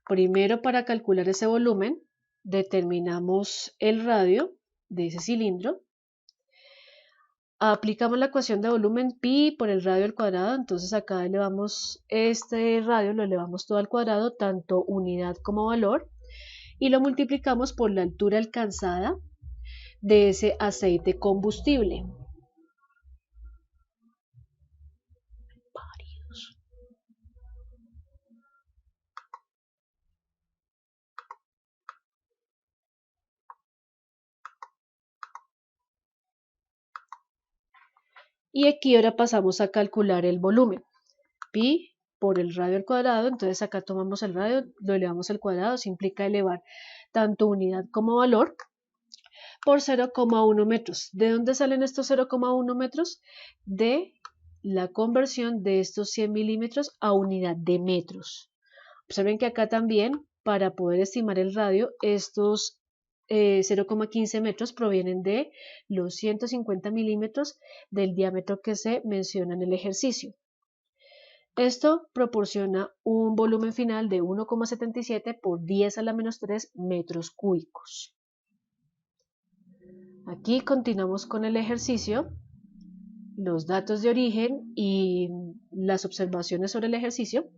primero para calcular ese volumen, determinamos el radio de ese cilindro. Aplicamos la ecuación de volumen pi por el radio al cuadrado, entonces acá elevamos este radio, lo elevamos todo al cuadrado, tanto unidad como valor, y lo multiplicamos por la altura alcanzada de ese aceite combustible. Y aquí ahora pasamos a calcular el volumen. Pi por el radio al cuadrado, entonces acá tomamos el radio, lo elevamos al cuadrado, eso implica elevar tanto unidad como valor por 0,1 metros. ¿De dónde salen estos 0,1 metros? De la conversión de estos 100 milímetros a unidad de metros. Observen que acá también, para poder estimar el radio, estos 0,15 metros provienen de los 150 milímetros del diámetro que se menciona en el ejercicio. Esto proporciona un volumen final de 1,77 por 10 a la menos 3 metros cúbicos. Aquí continuamos con el ejercicio, los datos de origen y las observaciones sobre el ejercicio.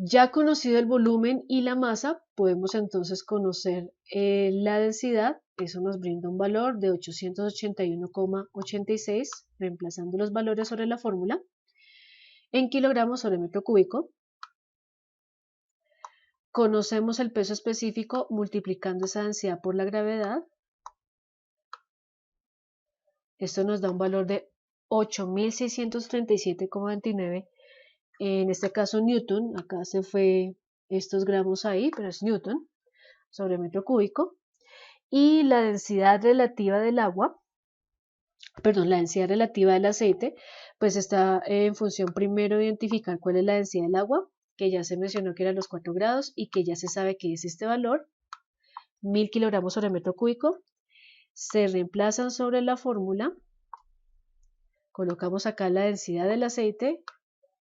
Ya conocido el volumen y la masa, podemos entonces conocer la densidad. Eso nos brinda un valor de 881,86, reemplazando los valores sobre la fórmula, en kilogramos sobre metro cúbico. Conocemos el peso específico multiplicando esa densidad por la gravedad. Esto nos da un valor de 8.637,29, en este caso Newton. Acá se fue estos gramos ahí, pero es Newton sobre metro cúbico. Y la densidad relativa del agua, perdón, la densidad relativa del aceite, pues está en función primero de identificar cuál es la densidad del agua, que ya se mencionó que eran los 4 grados y que ya se sabe que es este valor, 1000 kilogramos sobre metro cúbico. Se reemplazan sobre la fórmula, colocamos acá la densidad del aceite,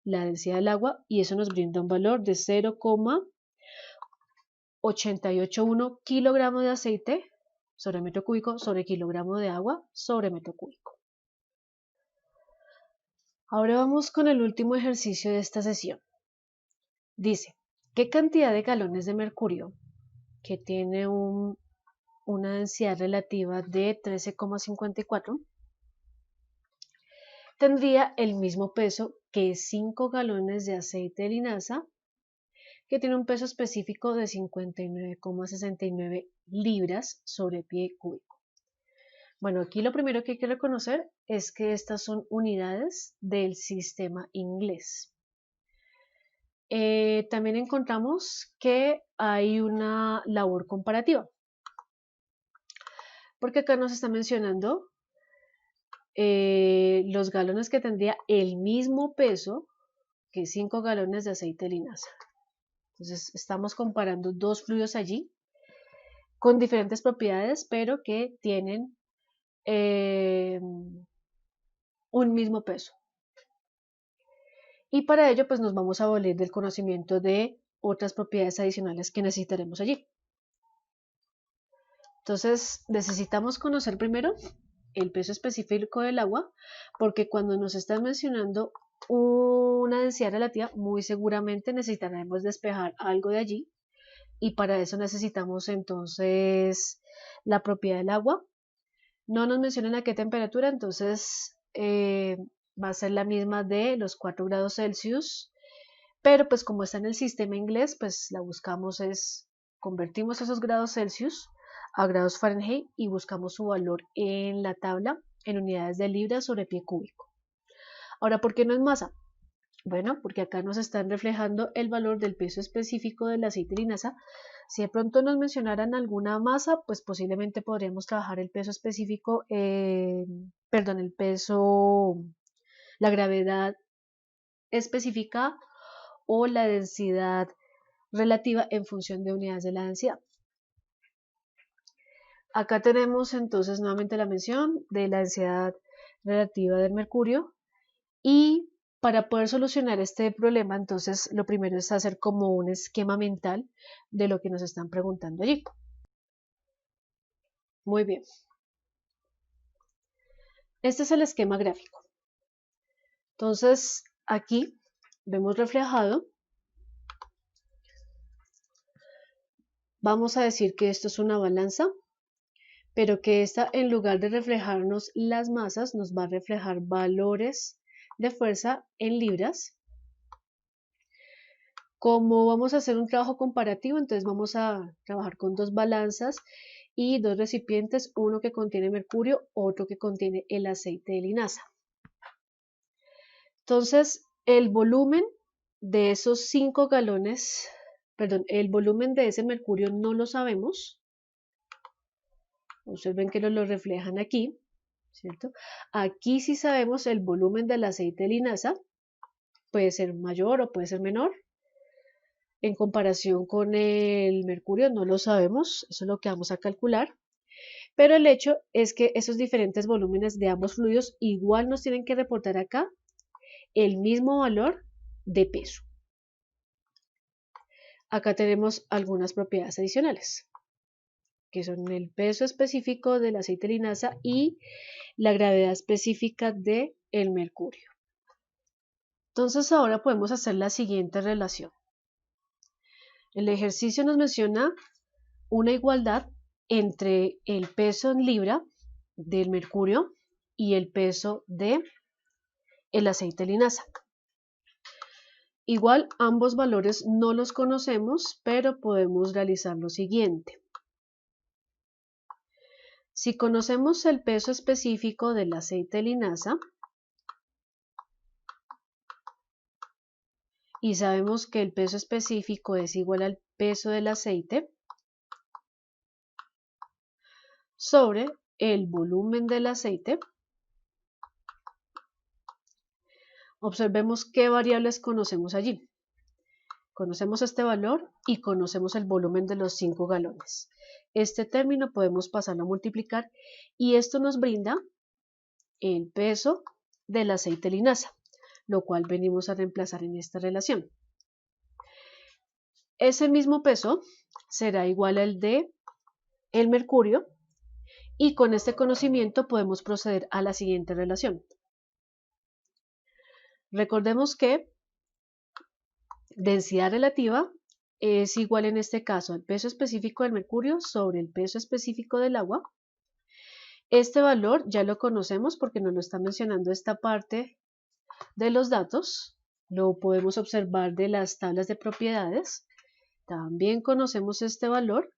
la densidad del agua, y eso nos brinda un valor de 0,881 kilogramos de aceite sobre metro cúbico sobre kilogramo de agua sobre metro cúbico. Ahora vamos con el último ejercicio de esta sesión. Dice, ¿qué cantidad de galones de mercurio, que tiene una densidad relativa de 13,54, tendría el mismo peso que 5 galones de aceite de linaza, que tiene un peso específico de 59,69 libras sobre pie cúbico? Bueno, aquí lo primero que hay que reconocer es que estas son unidades del sistema inglés. También encontramos que hay una labor comparativa, porque acá nos está mencionando los galones que tendría el mismo peso que 5 galones de aceite de linaza. Entonces estamos comparando dos fluidos allí con diferentes propiedades, pero que tienen un mismo peso. Y para ello pues nos vamos a valer del conocimiento de otras propiedades adicionales que necesitaremos allí. Entonces necesitamos conocer primero el peso específico del agua, porque cuando nos están mencionando una densidad relativa, muy seguramente necesitaremos despejar algo de allí, y para eso necesitamos entonces la propiedad del agua. No nos mencionan a qué temperatura, entonces va a ser la misma de los 4 grados Celsius, pero pues como está en el sistema inglés, pues la buscamos convertimos esos grados Celsius a grados Fahrenheit y buscamos su valor en la tabla en unidades de libras sobre pie cúbico. Ahora, ¿por qué no es masa? Bueno, porque acá nos están reflejando el valor del peso específico del aceite de linaza. Si de pronto nos mencionaran alguna masa, pues posiblemente podríamos trabajar el peso específico, la gravedad específica o la densidad relativa en función de unidades de la densidad. Acá tenemos entonces nuevamente la mención de la densidad relativa del mercurio, y para poder solucionar este problema, entonces lo primero es hacer como un esquema mental de lo que nos están preguntando allí. Muy bien. Este es el esquema gráfico. Entonces aquí vemos reflejado, vamos a decir que esto es una balanza, pero que esta, en lugar de reflejarnos las masas, nos va a reflejar valores de fuerza en libras. Como vamos a hacer un trabajo comparativo, entonces vamos a trabajar con dos balanzas y dos recipientes, uno que contiene mercurio, otro que contiene el aceite de linaza. Entonces, el volumen de esos 5 galones, perdón, el volumen de ese mercurio no lo sabemos. Observen que lo reflejan aquí, ¿cierto? Aquí sí sabemos el volumen del aceite de linaza, puede ser mayor o puede ser menor. En comparación con el mercurio no lo sabemos, eso es lo que vamos a calcular. Pero el hecho es que esos diferentes volúmenes de ambos fluidos igual nos tienen que reportar acá el mismo valor de peso. Acá tenemos algunas propiedades adicionales, que son el peso específico del aceite de linaza y la gravedad específica del mercurio. Entonces ahora podemos hacer la siguiente relación. El ejercicio nos menciona una igualdad entre el peso en libra del mercurio y el peso del aceite de linaza. Igual ambos valores no los conocemos, pero podemos realizar lo siguiente. Si conocemos el peso específico del aceite de linaza y sabemos que el peso específico es igual al peso del aceite sobre el volumen del aceite, observemos qué variables conocemos allí. Conocemos este valor y conocemos el volumen de los 5 galones. Este término podemos pasarlo a multiplicar y esto nos brinda el peso del aceite de linaza, lo cual venimos a reemplazar en esta relación. Ese mismo peso será igual al de el mercurio y con este conocimiento podemos proceder a la siguiente relación. Recordemos que densidad relativa es igual en este caso al peso específico del mercurio sobre el peso específico del agua. Este valor ya lo conocemos porque nos lo está mencionando esta parte de los datos. Lo podemos observar de las tablas de propiedades. También conocemos este valor.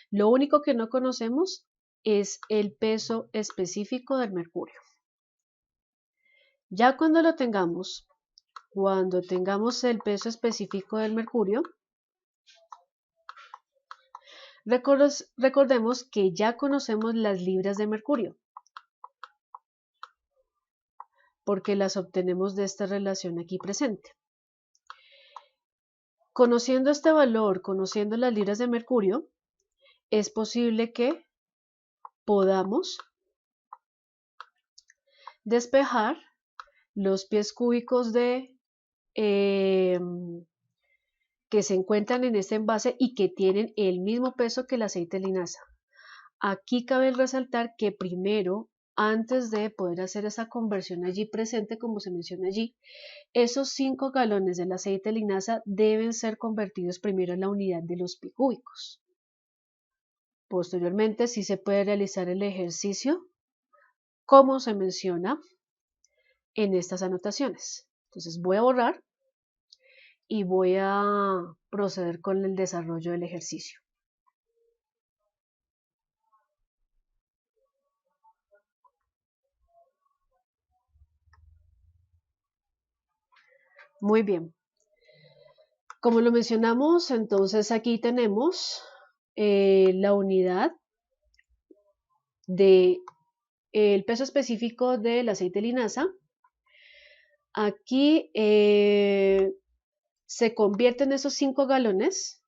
Lo único que no conocemos es el peso específico del mercurio. Ya cuando lo tengamos, cuando tengamos el peso específico del mercurio, recordemos que ya conocemos las libras de mercurio, porque las obtenemos de esta relación aquí presente. Conociendo este valor, conociendo las libras de mercurio, es posible que podamos despejar los pies cúbicos que se encuentran en este envase y que tienen el mismo peso que el aceite de linaza. Aquí cabe resaltar que primero, antes de poder hacer esa conversión allí presente, como se menciona allí, esos 5 galones del aceite de linaza deben ser convertidos primero en la unidad de los pies cúbicos. Posteriormente, sí se puede realizar el ejercicio como se menciona en estas anotaciones. Entonces voy a borrar y voy a proceder con el desarrollo del ejercicio. Muy bien. Como lo mencionamos, entonces aquí tenemos la unidad del peso específico del aceite de linaza. Aquí se convierten esos 5 galones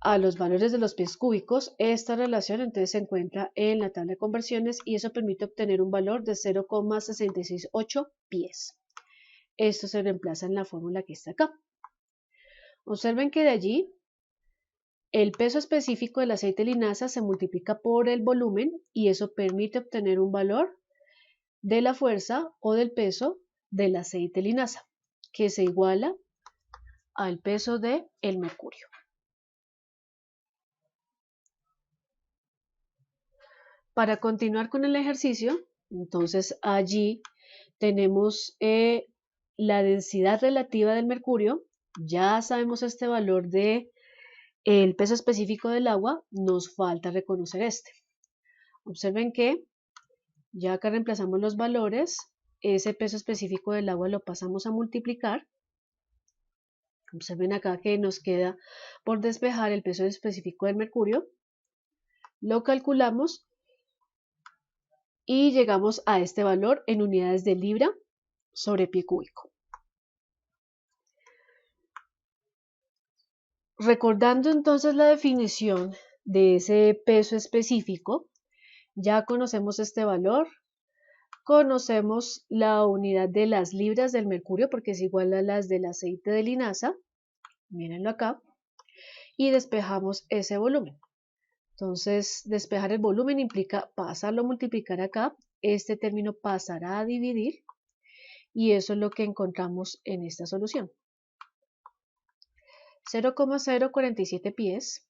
a los valores de los pies cúbicos. Esta relación entonces se encuentra en la tabla de conversiones y eso permite obtener un valor de 0,668 pies. Esto se reemplaza en la fórmula que está acá. Observen que de allí el peso específico del aceite de linaza se multiplica por el volumen y eso permite obtener un valor de la fuerza o del peso del aceite de linaza, que se iguala al peso del mercurio. Para continuar con el ejercicio, entonces allí tenemos la densidad relativa del mercurio. Ya sabemos este valor de el peso específico del agua, nos falta reconocer este. Observen que ya que reemplazamos los valores, ese peso específico del agua lo pasamos a multiplicar. Observen acá que nos queda por despejar el peso específico del mercurio. Lo calculamos y llegamos a este valor en unidades de libra sobre pie cúbico. Recordando entonces la definición de ese peso específico, ya conocemos este valor, conocemos la unidad de las libras del mercurio porque es igual a las del aceite de linaza, mírenlo acá, y despejamos ese volumen. Entonces, despejar el volumen implica pasarlo a multiplicar acá, este término pasará a dividir y eso es lo que encontramos en esta solución. 0,047 pies.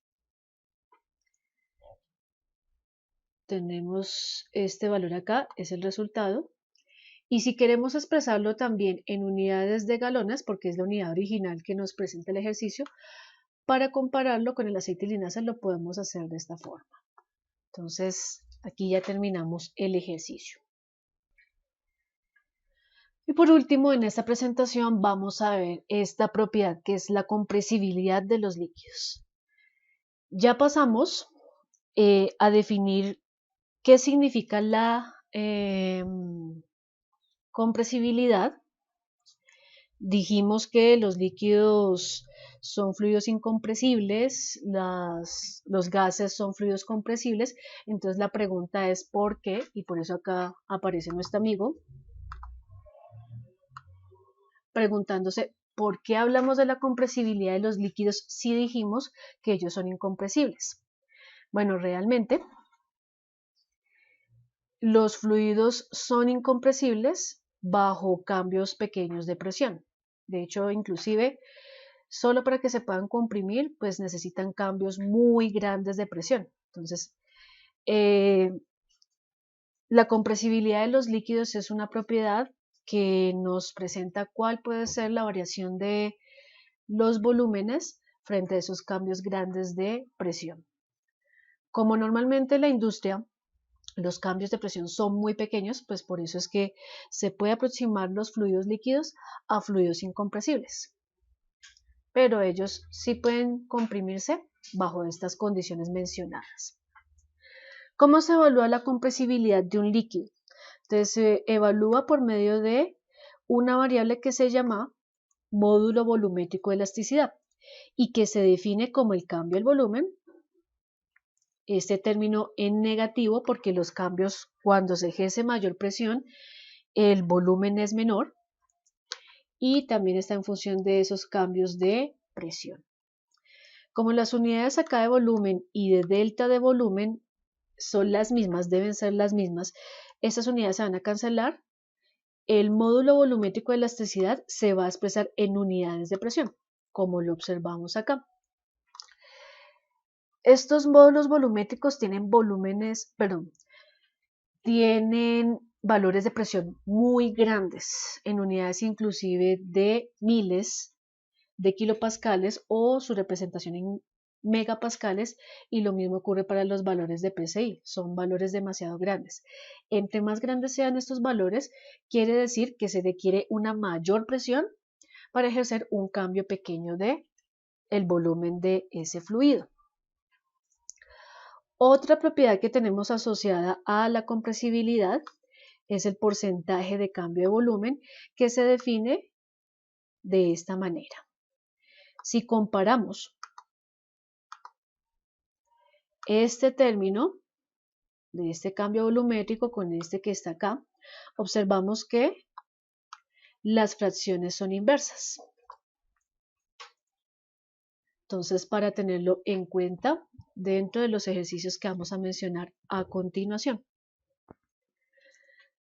Tenemos este valor acá, es el resultado. Y si queremos expresarlo también en unidades de galones, porque es la unidad original que nos presenta el ejercicio, para compararlo con el aceite de linaza lo podemos hacer de esta forma. Entonces, aquí ya terminamos el ejercicio. Y por último, en esta presentación vamos a ver esta propiedad que es la compresibilidad de los líquidos. Ya pasamos a definir qué significa la compresibilidad. Dijimos que los líquidos son fluidos incompresibles, los gases son fluidos compresibles, entonces la pregunta es ¿por qué? Y por eso acá aparece nuestro amigo preguntándose ¿por qué hablamos de la compresibilidad de los líquidos si dijimos que ellos son incompresibles? Bueno, realmente los fluidos son incompresibles bajo cambios pequeños de presión. De hecho, inclusive, solo para que se puedan comprimir, pues necesitan cambios muy grandes de presión. Entonces, la compresibilidad de los líquidos es una propiedad que nos presenta cuál puede ser la variación de los volúmenes frente a esos cambios grandes de presión. Como normalmente en la industria los cambios de presión son muy pequeños, pues por eso es que se puede aproximar los fluidos líquidos a fluidos incompresibles. Pero ellos sí pueden comprimirse bajo estas condiciones mencionadas. ¿Cómo se evalúa la compresibilidad de un líquido? Entonces se evalúa por medio de una variable que se llama módulo volumétrico de elasticidad y que se define como el cambio del volumen. Este término en negativo porque los cambios cuando se ejerce mayor presión el volumen es menor y también está en función de esos cambios de presión. Como las unidades acá de volumen y de delta de volumen son las mismas, deben ser las mismas, estas unidades se van a cancelar. El módulo volumétrico de elasticidad se va a expresar en unidades de presión, como lo observamos acá. Estos módulos volumétricos tienen tienen valores de presión muy grandes, en unidades inclusive de miles de kilopascales o su representación en megapascales, y lo mismo ocurre para los valores de PSI, son valores demasiado grandes. Entre más grandes sean estos valores, quiere decir que se requiere una mayor presión para ejercer un cambio pequeño de el volumen de ese fluido. Otra propiedad que tenemos asociada a la compresibilidad es el porcentaje de cambio de volumen, que se define de esta manera. Si comparamos este término de este cambio volumétrico con este que está acá, observamos que las fracciones son inversas. Entonces, para tenerlo en cuenta dentro de los ejercicios que vamos a mencionar a continuación.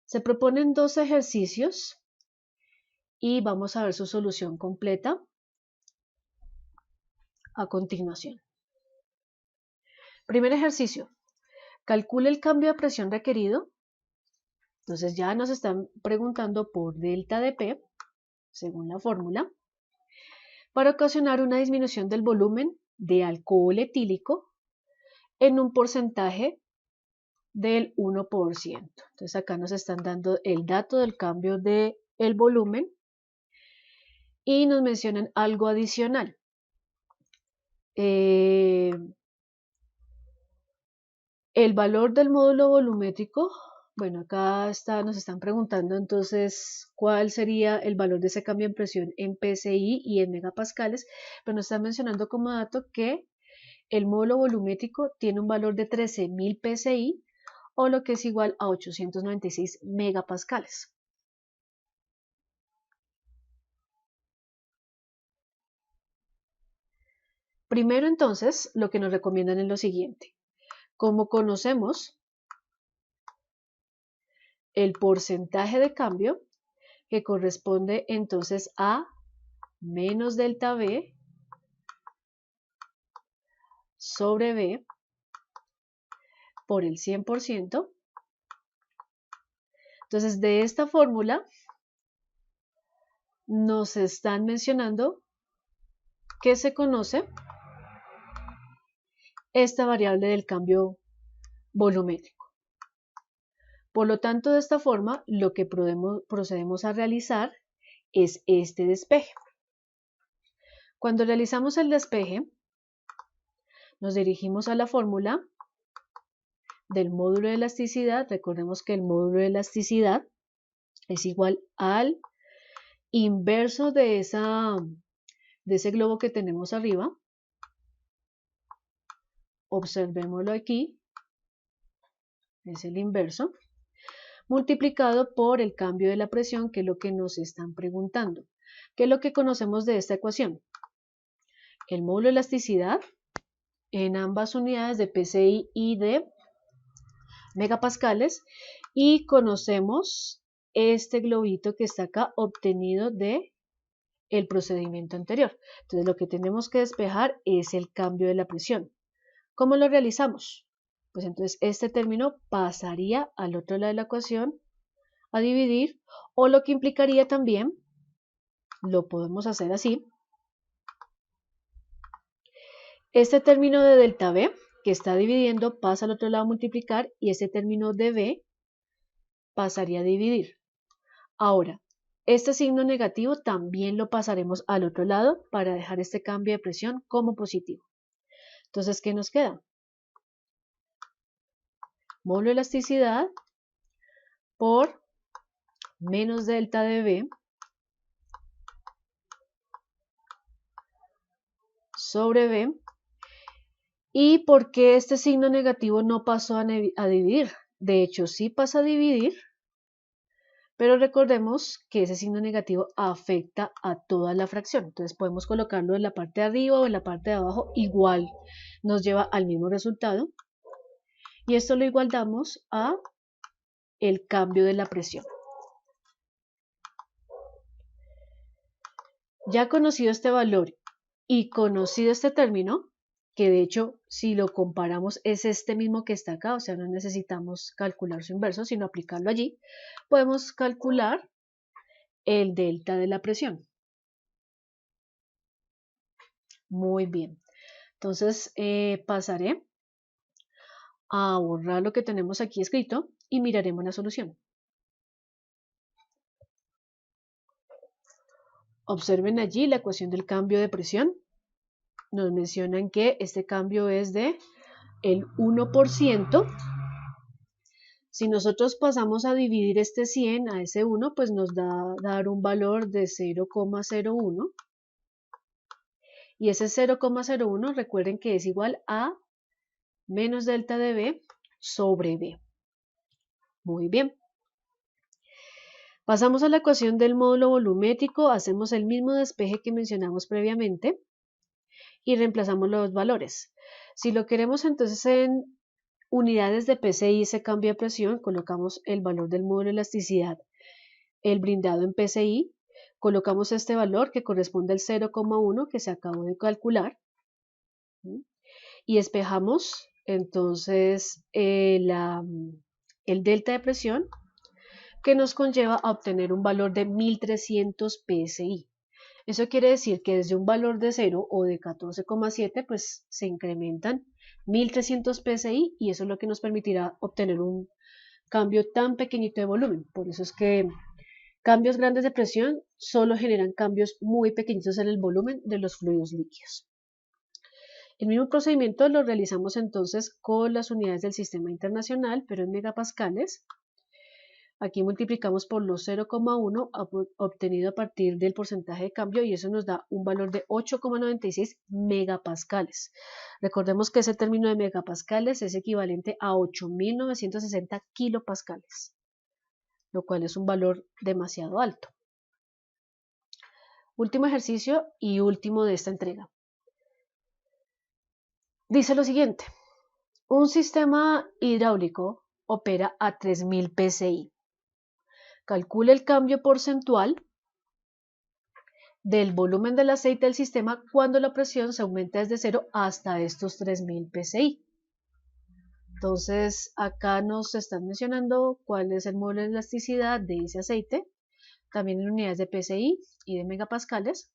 Se proponen dos ejercicios y vamos a ver su solución completa a continuación. Primer ejercicio, calcule el cambio de presión requerido. Entonces ya nos están preguntando por delta de P, según la fórmula, para ocasionar una disminución del volumen de alcohol etílico en un porcentaje del 1%. Entonces acá nos están dando el dato del cambio del volumen y nos mencionan algo adicional. El valor del módulo volumétrico, bueno, acá nos están preguntando entonces cuál sería el valor de ese cambio en presión en PSI y en megapascales, pero nos están mencionando como dato que el módulo volumétrico tiene un valor de 13.000 PSI o lo que es igual a 896 megapascales. Primero entonces, lo que nos recomiendan es lo siguiente. Como conocemos el porcentaje de cambio, que corresponde entonces a menos delta V sobre V por el 100%. Entonces, de esta fórmula nos están mencionando que se conoce esta variable del cambio volumétrico. Por lo tanto, de esta forma, lo que procedemos a realizar es este despeje. Cuando realizamos el despeje, nos dirigimos a la fórmula del módulo de elasticidad. Recordemos que el módulo de elasticidad es igual al inverso de ese globo que tenemos arriba. Observémoslo aquí. Es el inverso. Multiplicado por el cambio de la presión, que es lo que nos están preguntando. ¿Qué es lo que conocemos de esta ecuación? El módulo de elasticidad en ambas unidades de PSI y de megapascales, y conocemos este globito que está acá obtenido de el procedimiento anterior. Entonces lo que tenemos que despejar es el cambio de la presión. ¿Cómo lo realizamos? Pues entonces este término pasaría al otro lado de la ecuación a dividir, o lo que implicaría también, lo podemos hacer así, este término de delta V que está dividiendo pasa al otro lado a multiplicar y este término de V pasaría a dividir. Ahora, este signo negativo también lo pasaremos al otro lado para dejar este cambio de presión como positivo. Entonces, ¿qué nos queda? Módulo de elasticidad por menos delta de V sobre V. ¿Y por qué este signo negativo no pasó a dividir? De hecho, sí pasa a dividir, pero recordemos que ese signo negativo afecta a toda la fracción. Entonces podemos colocarlo en la parte de arriba o en la parte de abajo, igual nos lleva al mismo resultado. Y esto lo igualamos a el cambio de la presión. Ya conocido este valor y conocido este término, que de hecho si lo comparamos es este mismo que está acá, o sea, no necesitamos calcular su inverso, sino aplicarlo allí, podemos calcular el delta de la presión. Muy bien, entonces pasaré a borrar lo que tenemos aquí escrito y miraremos la solución. Observen allí la ecuación del cambio de presión. Nos mencionan que este cambio es de el 1%. Si nosotros pasamos a dividir este 100 a ese 1, pues nos da dar un valor de 0,01. Y ese 0,01 recuerden que es igual a menos delta de V sobre V. Muy bien. Pasamos a la ecuación del módulo volumétrico, hacemos el mismo despeje que mencionamos previamente y reemplazamos los valores. Si lo queremos entonces en unidades de PSI, ese cambio de presión, colocamos el valor del módulo de elasticidad, el brindado en PSI, colocamos este valor que corresponde al 0,1 que se acabó de calcular y despejamos entonces el delta de presión, que nos conlleva a obtener un valor de 1300 PSI. Eso quiere decir que desde un valor de 0 o de 14,7 pues se incrementan 1300 psi y eso es lo que nos permitirá obtener un cambio tan pequeñito de volumen. Por eso es que cambios grandes de presión solo generan cambios muy pequeñitos en el volumen de los fluidos líquidos. El mismo procedimiento lo realizamos entonces con las unidades del sistema internacional, pero en megapascales. Aquí multiplicamos por los 0,1 obtenido a partir del porcentaje de cambio y eso nos da un valor de 8,96 megapascales. Recordemos que ese término de megapascales es equivalente a 8.960 kilopascales, lo cual es un valor demasiado alto. Último ejercicio y último de esta entrega. Dice lo siguiente: un sistema hidráulico opera a 3000 psi. Calcule el cambio porcentual del volumen del aceite del sistema cuando la presión se aumenta desde 0 hasta estos 3000 psi. Entonces, acá nos están mencionando cuál es el módulo de elasticidad de ese aceite, también en unidades de psi y de megapascales.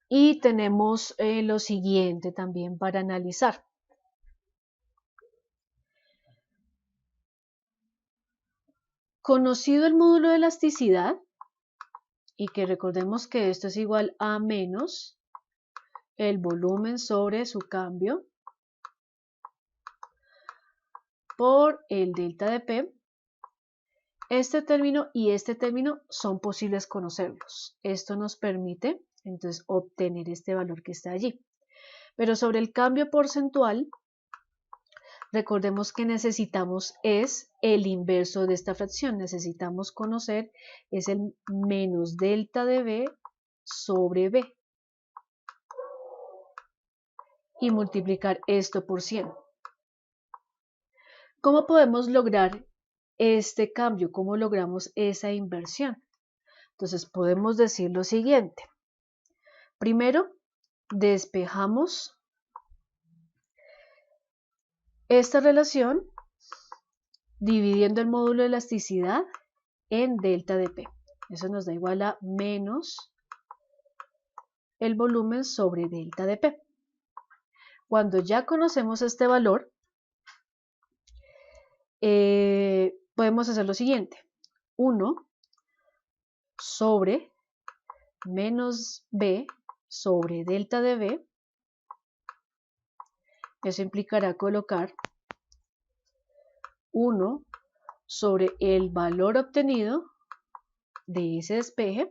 Y tenemos lo siguiente también para analizar. Conocido el módulo de elasticidad, y que recordemos que esto es igual a menos el volumen sobre su cambio por el delta de P, este término y este término son posibles conocerlos. Esto nos permite entonces obtener este valor que está allí. Pero sobre el cambio porcentual, recordemos que necesitamos es el inverso de esta fracción. Necesitamos conocer es el menos delta de B sobre B. Y multiplicar esto por 100. ¿Cómo podemos lograr este cambio? ¿Cómo logramos esa inversión? Entonces podemos decir lo siguiente. Primero, despejamos esta relación dividiendo el módulo de elasticidad en delta de P. Eso nos da igual a menos el volumen sobre delta de P. Cuando ya conocemos este valor, podemos hacer lo siguiente. 1 sobre menos B sobre delta de B. Eso implicará colocar 1 sobre el valor obtenido de ese despeje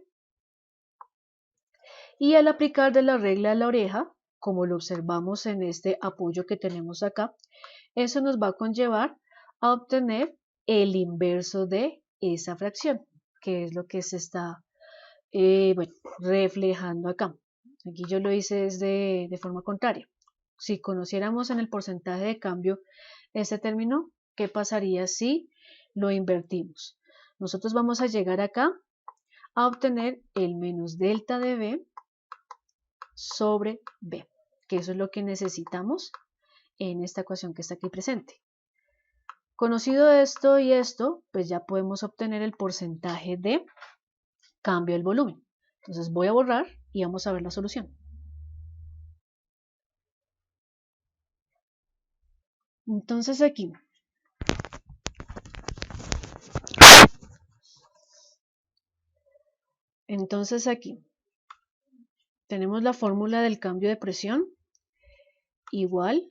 y al aplicar de la regla a la oreja, como lo observamos en este apoyo que tenemos acá, eso nos va a conllevar a obtener el inverso de esa fracción, que es lo que se está reflejando acá. Aquí yo lo hice de forma contraria. Si conociéramos en el porcentaje de cambio este término, ¿qué pasaría si lo invertimos? Nosotros vamos a llegar acá a obtener el menos delta de B sobre B, que eso es lo que necesitamos en esta ecuación que está aquí presente. Conocido esto y esto, pues ya podemos obtener el porcentaje de cambio del volumen. Entonces voy a borrar y vamos a ver la solución. Entonces aquí tenemos la fórmula del cambio de presión igual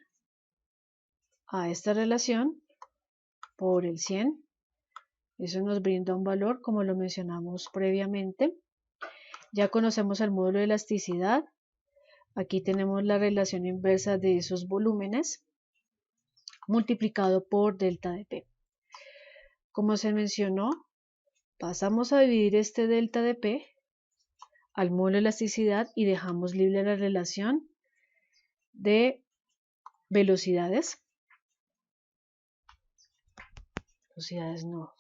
a esta relación por el 100. Eso nos brinda un valor como lo mencionamos previamente. Ya conocemos el módulo de elasticidad. Aquí tenemos la relación inversa de esos volúmenes multiplicado por delta de P. Como se mencionó, pasamos a dividir este delta de P al módulo de elasticidad y dejamos libre la relación de velocidades. Velocidades no.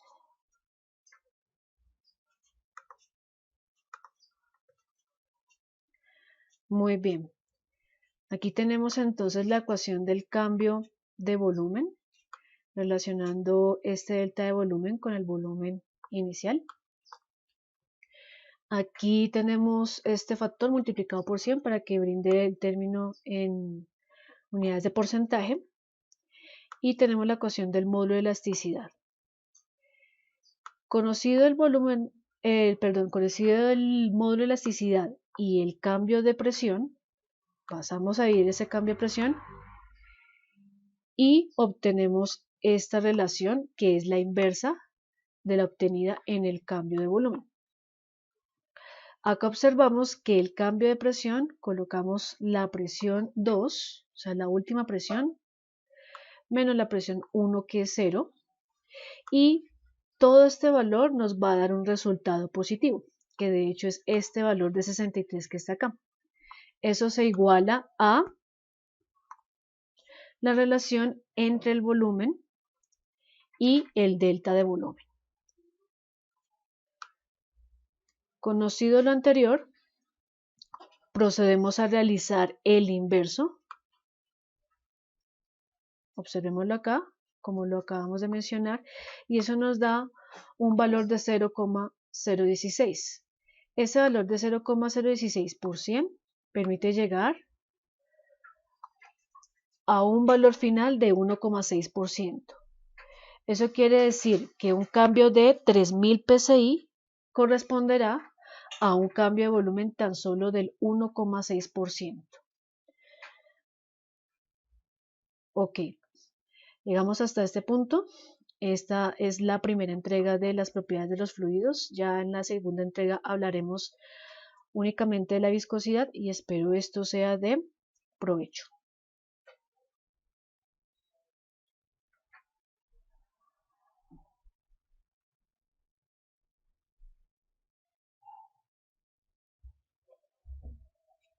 Muy bien. Aquí tenemos entonces la ecuación del cambio de volumen, relacionando este delta de volumen con el volumen inicial. Aquí tenemos este factor multiplicado por 100 para que brinde el término en unidades de porcentaje. Y tenemos la ecuación del módulo de elasticidad. Conocido el volumen, conocido el módulo de elasticidad y el cambio de presión, pasamos a ir ese cambio de presión y obtenemos esta relación que es la inversa de la obtenida en el cambio de volumen. Acá observamos que el cambio de presión, colocamos la presión 2, o sea, la última presión, menos la presión 1 que es 0, y todo este valor nos va a dar un resultado positivo, que de hecho es este valor de 63 que está acá. Eso se iguala a la relación entre el volumen y el delta de volumen. Conocido lo anterior, procedemos a realizar el inverso. Observémoslo acá, como lo acabamos de mencionar, y eso nos da un valor de 0,016. Ese valor de 0,016 por 100 permite llegar a un valor final de 1,6%. Eso quiere decir que un cambio de 3000 psi corresponderá a un cambio de volumen tan solo del 1,6%. Ok, llegamos hasta este punto. Esta es la primera entrega de las propiedades de los fluidos. Ya en la segunda entrega hablaremos únicamente de la viscosidad y espero esto sea de provecho.